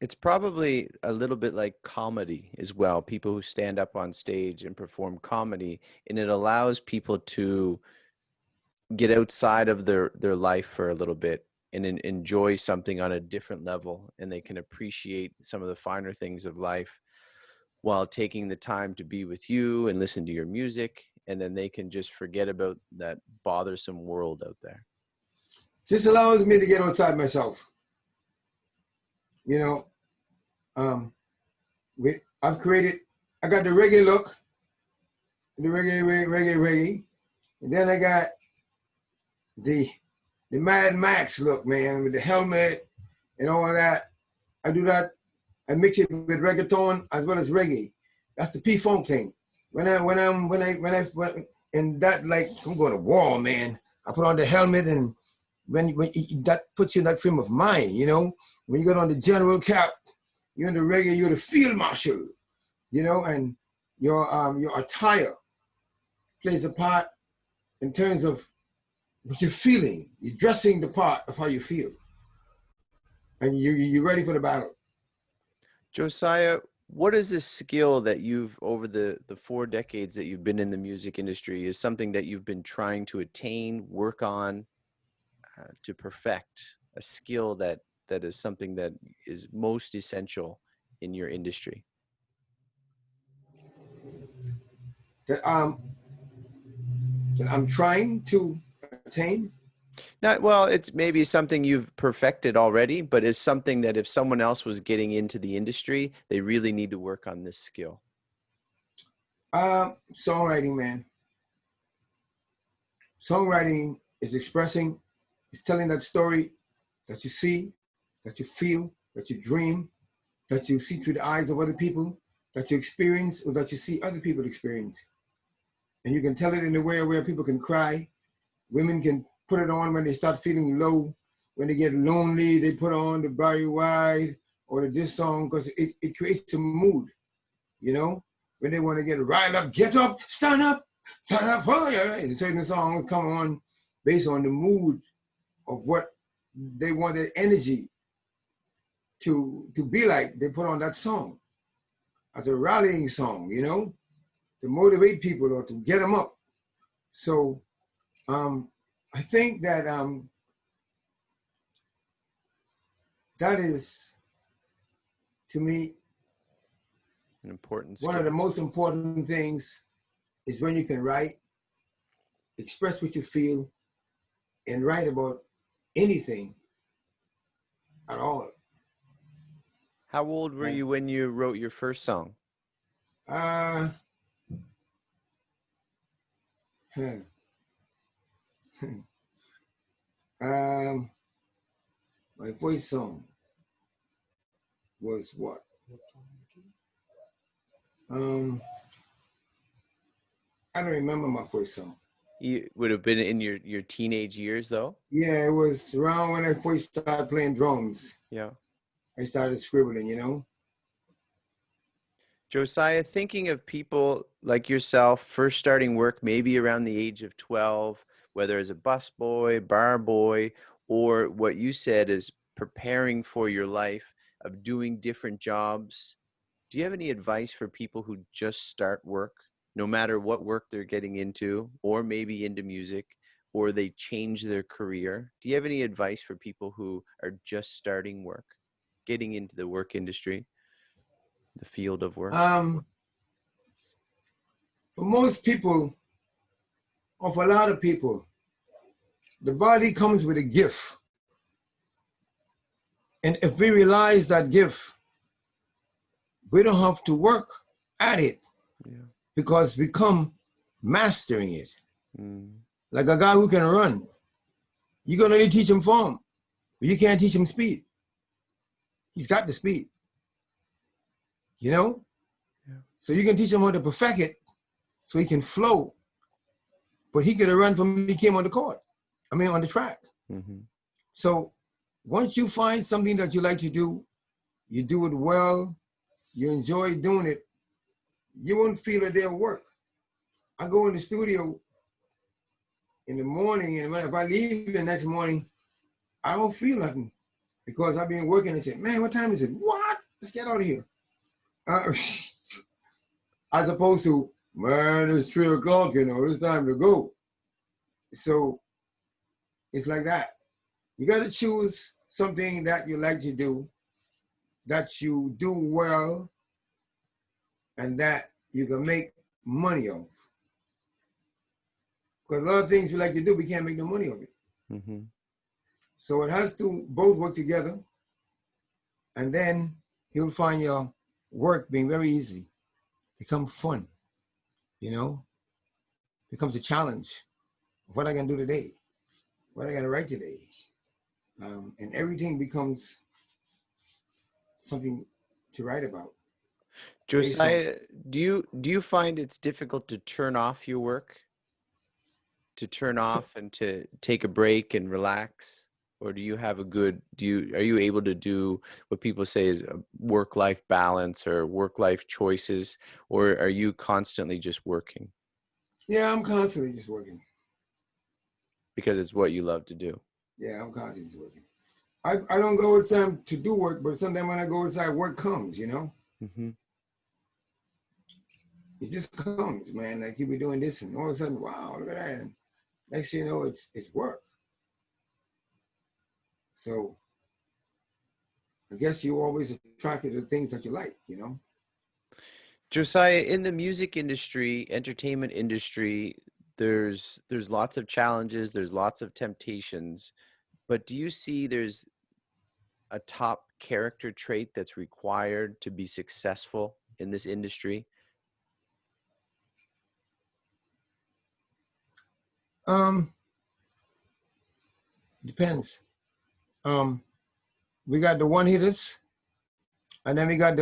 It's probably a little bit like comedy as well. People who stand up on stage and perform comedy, and it allows people to get outside of their life for a little bit and enjoy something on a different level, and they can appreciate some of the finer things of life while taking the time to be with you and listen to your music, and then they can just forget about that bothersome world out there. This allows me to get outside myself. You know, I've created, I got the reggae look, the reggae, and then I got the Mad Max look, man, with the helmet and all of that. I do that. I mix it with reggaeton as well as reggae. That's the P-Funk thing. When and that, like, I'm going to war, man. I put on the helmet, and when that puts you in that frame of mind, you know. When you get on the general cap, you're in the reggae, you're the field marshal, you know, and your attire plays a part in terms of what you're feeling. You're dressing the part of how you feel, and you're ready for the battle. Josiah, what is this skill that you've, over the 4 decades that you've been in the music industry, is something that you've been trying to attain, work on, to perfect, a skill that is something that is most essential in your industry? That I'm trying to attain? Not, well, it's maybe something you've perfected already, but it's something that if someone else was getting into the industry, they really need to work on this skill. Songwriting, man. Songwriting is expressing, it's telling that story that you see, that you feel, that you dream, that you see through the eyes of other people, that you experience, or that you see other people experience. And you can tell it in a way where people can cry. Women can put it on when they start feeling low. When they get lonely, they put on the Barry White or the this song, because it creates a mood, you know? When they want to get riled up, get up, stand up, oh yeah, right? And certain songs come on based on the mood of what they want their energy to be like. They put on that song as a rallying song, you know, to motivate people or to get them up. So I think that that is, to me, an important skill. One of the most important things is when you can write, express what you feel, and write about anything at all. How old were you when you wrote your first song? My voice song was what? I don't remember my first song. You would have been in your teenage years, though? Yeah, it was around when I first started playing drums. Yeah. I started scribbling, you know? Josiah, thinking of people like yourself first starting work maybe around the age of 12, whether as a busboy, bar boy, or what you said is preparing for your life of doing different jobs, do you have any advice for people who just start work, no matter what work they're getting into, or maybe into music, or they change their career? Do you have any advice for people who are just starting work, getting into the work industry, the field of work? For most people, or for a lot of people, the body comes with a gift. And if we realize that gift, we don't have to work at it, because we come mastering it. Like a guy who can run, you can only teach him form, but you can't teach him speed. He's got the speed, you know? Yeah. So you can teach him how to perfect it so he can flow, but he could have run from he came on the court, on the track. So once you find something that you like to do, you do it well, you enjoy doing it, you won't feel a day of work. I go in the studio in the morning, and if I leave the next morning, I don't feel nothing. because I've been working and said, man, what time is it? What? Let's get out of here. As opposed to, man, it's 3 o'clock, you know, it's time to go. So it's like that. You got to choose something that you like to do, that you do well, and that you can make money of. Because a lot of things we like to do, we can't make no money of it. Mm-hmm. So it has to both work together, and then you'll find your work being very easy, become fun, you know, becomes a challenge. What I can do today, what I got to write today, and everything becomes something to write about. Josiah, do you find it's difficult to turn off your work? To turn off and to take a break and relax? Or do you have are you able to do what people say is a work-life balance or work-life choices, or are you constantly just working? Yeah, I'm constantly just working. Because it's what you love to do. Yeah, I'm constantly just working. I don't go outside to do work, but sometimes when I go outside, work comes, you know? Mm-hmm. It just comes, man. Like you be doing this and all of a sudden, wow, look at that. And next thing you know, it's work. So I guess you're always attracted to things that you like, you know? Josiah, in the music industry, entertainment industry, there's lots of challenges, there's lots of temptations, but do you see there's a top character trait that's required to be successful in this industry? Depends. We got the one hitters, and then we got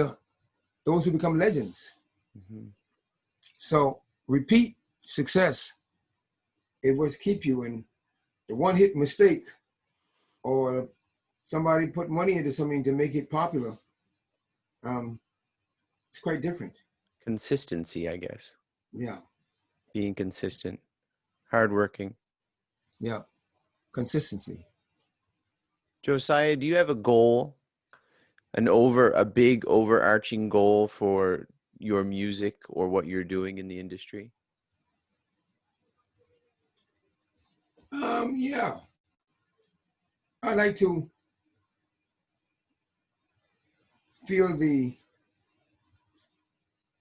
those who become legends. Mm-hmm. So repeat success, it was keep you in the one hit mistake, or somebody put money into something to make it popular. It's quite different. Consistency, I guess. Yeah. Being consistent, hardworking. Yeah. Consistency. Josiah, do you have a goal, a big overarching goal for your music or what you're doing in the industry? Yeah. I like to feel the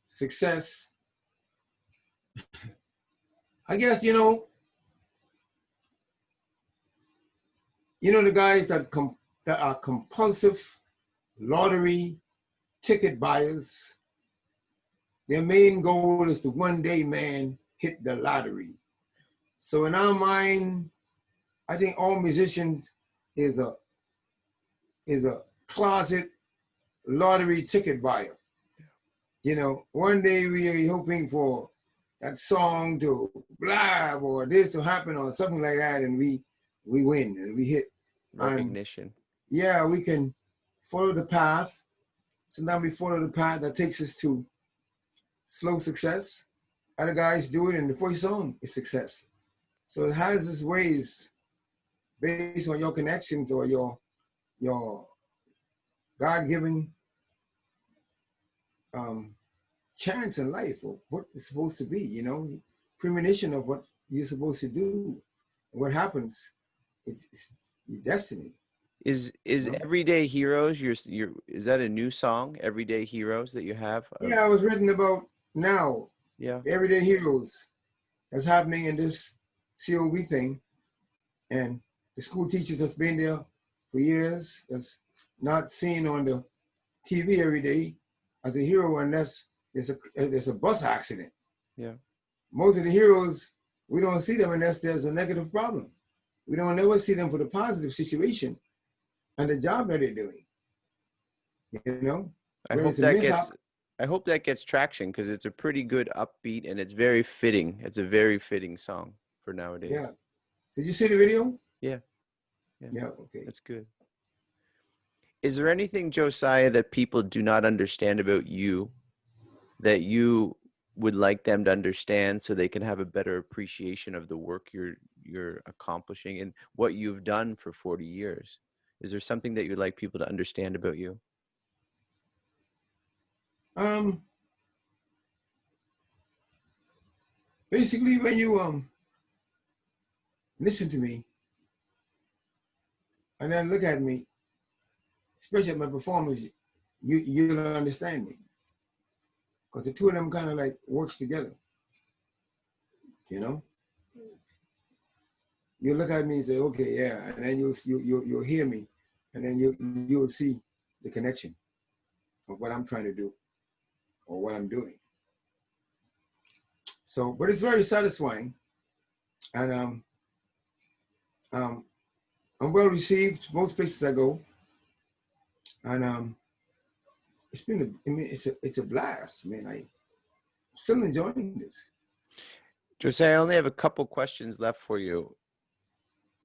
success. I guess, you know the guys that are compulsive lottery ticket buyers, their main goal is to one day, man, hit the lottery. So in our mind, I think all musicians is a closet lottery ticket buyer. You know, one day we are hoping for that song to blah or this to happen or something like that, and we win and we hit Recognition. Yeah, we can follow the path. Sometimes we follow the path that takes us to slow success. Other guys do it, and the first song is success. So it has its ways based on your connections or your God-given chance in life of what it's supposed to be, you know, premonition of what you're supposed to do. What happens, it's your destiny. Is Everyday Heroes is that a new song, Everyday Heroes, that you have? Yeah, I was written about now. Yeah. Everyday heroes that's happening in this COV thing. And the school teachers that's been there for years, that's not seen on the TV every day as a hero unless there's a bus accident. Yeah. Most of the heroes, we don't see them unless there's a negative problem. We don't never see them for the positive situation and the job that they're doing. You know? I hope that gets traction, because it's a pretty good upbeat and it's very fitting. It's a very fitting song for nowadays. Yeah. Did you see the video? Yeah. Yeah, okay. That's good. Is there anything, Josiah, that people do not understand about you that you would like them to understand so they can have a better appreciation of the work you're accomplishing and what you've done for 40 years? Is there something that you'd like people to understand about you? Basically, when you listen to me and then look at me, especially at my performance, you'll understand me, because the two of them kind of like works together. You know, you look at me and say, okay, yeah, and then you'll hear me, and then you'll see the connection of what I'm trying to do or what I'm doing. So, but it's very satisfying, and I'm well received most places I go, and it's been it's a blast, man. I'm still enjoying this. Josiah, I only have a couple questions left for you.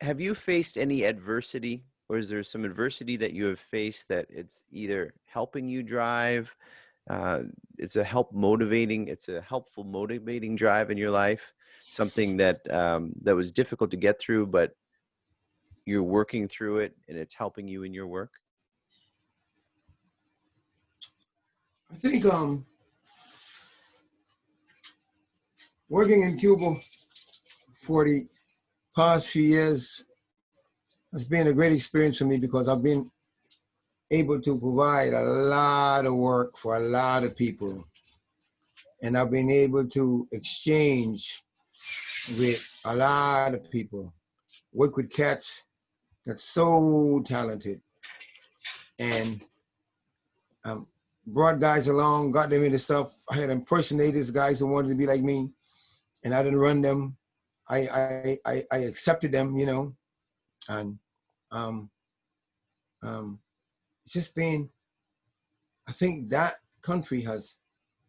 Have you faced any adversity, or is there some adversity that you have faced that it's either helping you drive, it's a helpful motivating drive in your life, something that that was difficult to get through, but you're working through it and it's helping you in your work? I think working in Cuba for the past few years has been a great experience for me, because I've been able to provide a lot of work for a lot of people. And I've been able to exchange with a lot of people, work with cats that's so talented, and brought guys along, got them into stuff. I had impersonators, guys who wanted to be like me, and I didn't run them. I accepted them, you know, and it's just been, I think that country has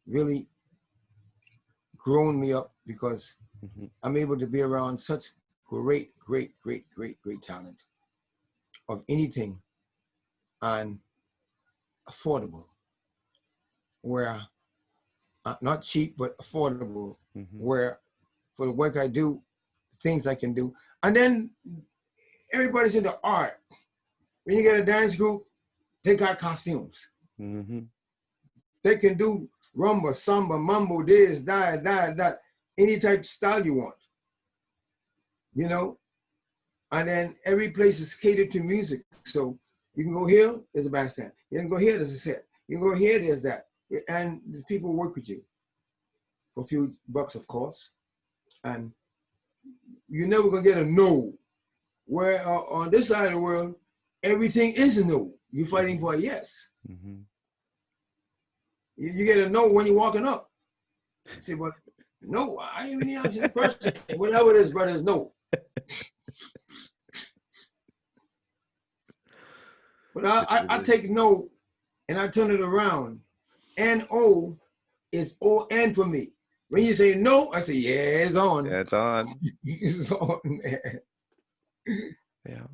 really grown me up, because I'm able to be around such great talent of anything, and affordable, where not cheap but affordable, where for the work I do, things I can do. And then everybody's into art. When you get a dance group, they got costumes. They can do rumba, samba, mambo, this, that, any type of style you want, you know? And then every place is catered to music. So you can go here, there's a bandstand. You can go here, there's a set. You can go here, there's that. And the people work with you for a few bucks, of course. And you're never gonna get a no. Where on this side of the world, everything is a no. You're fighting for a yes. You get a no when you're walking up. You say, well, no, I ain't even answer the person. Whatever it is, brothers, no. But I take no and I turn it around. N-O is O-N for me. When you say no, I say, yeah, it's on. Yeah, it's on. It's on, man. Yeah.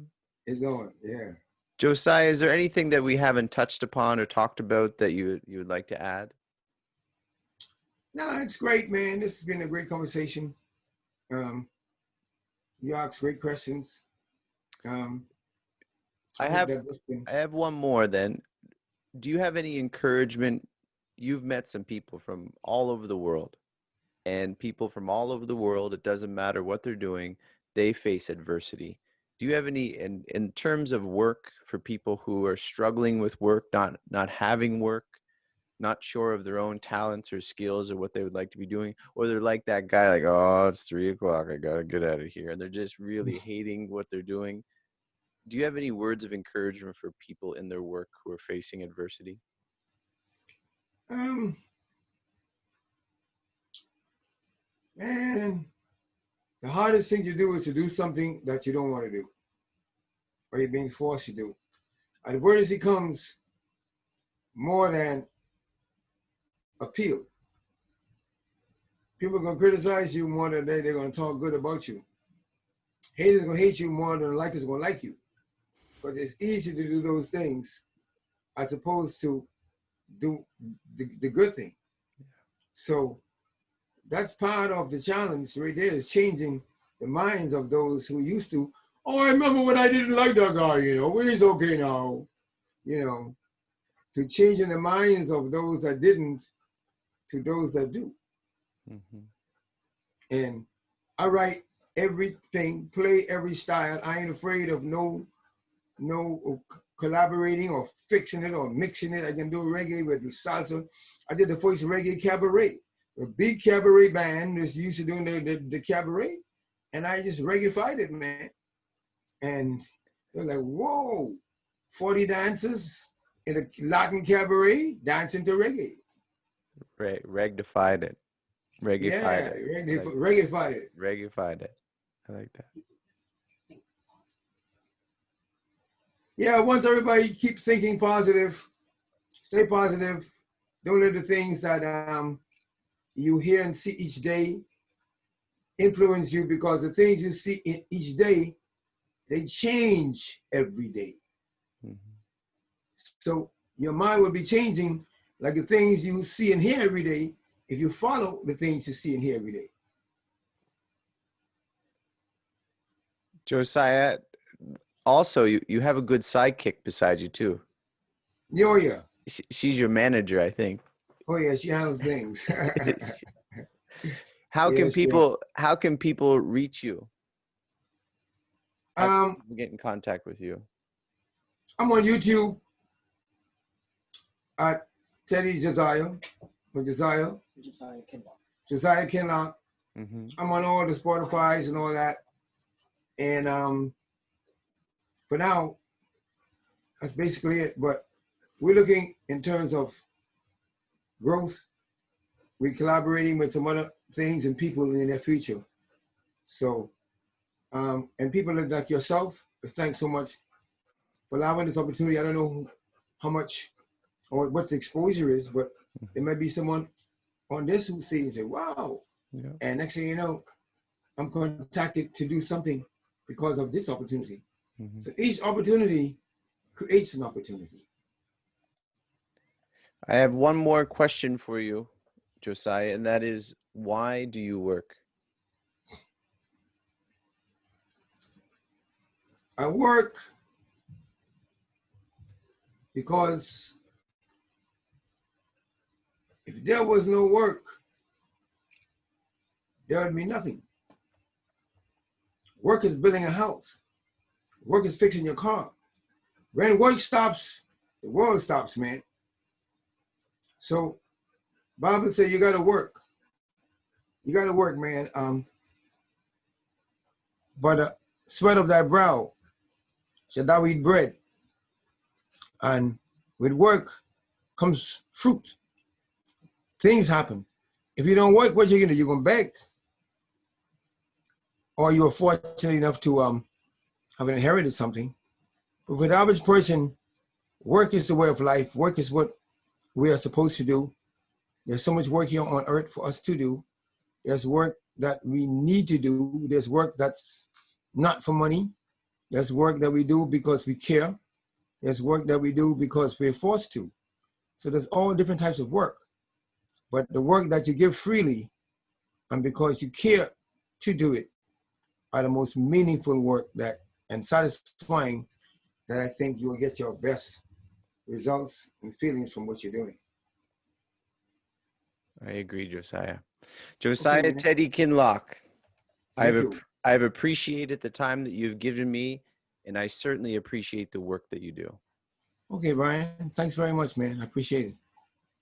It's on, yeah. Josiah, is there anything that we haven't touched upon or talked about that you would like to add? No, it's great, man. This has been a great conversation. You asked great questions. I have one more then. Do you have any encouragement? You've met some people from all over the world, and people from all over the world, it doesn't matter what they're doing, they face adversity. Do you have any, in terms of work, for people who are struggling with work, not having work, not sure of their own talents or skills or what they would like to be doing, or they're like that guy, like, oh, it's 3 o'clock, I gotta get out of here, and they're just really hating what they're doing? Do you have any words of encouragement for people in their work who are facing adversity? Man, the hardest thing to do is to do something that you don't want to do, or you're being forced to do. Adversity comes more than appeal. People are going to criticize you more than they're going to talk good about you. Haters are going to hate you more than likers are going to like you. Because it's easy to do those things as opposed to do the good thing. So that's part of the challenge right there, is changing the minds of those who used to Oh, I remember when I didn't like that guy, you know, well, he's okay now, you know, to changing the minds of those that didn't to those that do. Mm-hmm. And I write everything, play every style. I ain't afraid of no collaborating or fixing it or mixing it. I can do reggae with the salsa. I did the first reggae cabaret. A big cabaret band that's used to doing the cabaret. And I just reggae-fied it, man. And they're like, whoa, 40 dancers in a Latin cabaret dancing to reggae. Reggae-fied it. Reggae-fied it. Reggae-fied it. Reggae-fied it. I like that. Yeah, once everybody keep thinking positive, stay positive. Don't let the things that you hear and see each day influence you, because the things you see in each day, they change every day. Mm-hmm. So your mind will be changing like the things you see and hear every day if you follow the things you see and hear every day. Josiah, also, you have a good sidekick beside you too. Oh yeah. She's your manager, I think. Oh yeah, she handles things. How can people reach you? Get in contact with you. I'm on YouTube at Teddy Josiah, or Josiah Kinlock. Josiah Kinlock. Mm-hmm. I'm on all the Spotify's and all that. And for now, that's basically it. But we're looking in terms of growth. We're collaborating with some other things and people in the future. So, and people like yourself, thanks so much for allowing this opportunity. I don't know how much or what the exposure is, but there might be someone on this who sees and say, wow. Yeah. And next thing you know, I'm contacted to do something because of this opportunity. Mm-hmm. So each opportunity creates an opportunity. I have one more question for you, Josiah, and that is, why do you work? I work because if there was no work, there would be nothing. Work is building a house. Work is fixing your car. When work stops, the world stops, man. So Bible said you gotta work. You gotta work, man. By the sweat of thy brow shall thou eat bread. And with work comes fruit. Things happen. If you don't work, what you gonna do? You're gonna beg. Or you're fortunate enough to have inherited something. But for the average person, work is the way of life. Work is what we are supposed to do. There's so much work here on earth for us to do. There's work that we need to do. There's work that's not for money. There's work that we do because we care. There's work that we do because we're forced to. So there's all different types of work. But the work that you give freely and because you care to do it are the most meaningful work that and satisfying that I think you will get your best results and feelings from what you're doing. I agree, Josiah. Josiah Teddy Kinlock, I've appreciated the time that you've given me, and I certainly appreciate the work that you do. Okay, Brian. Thanks very much, man. I appreciate it.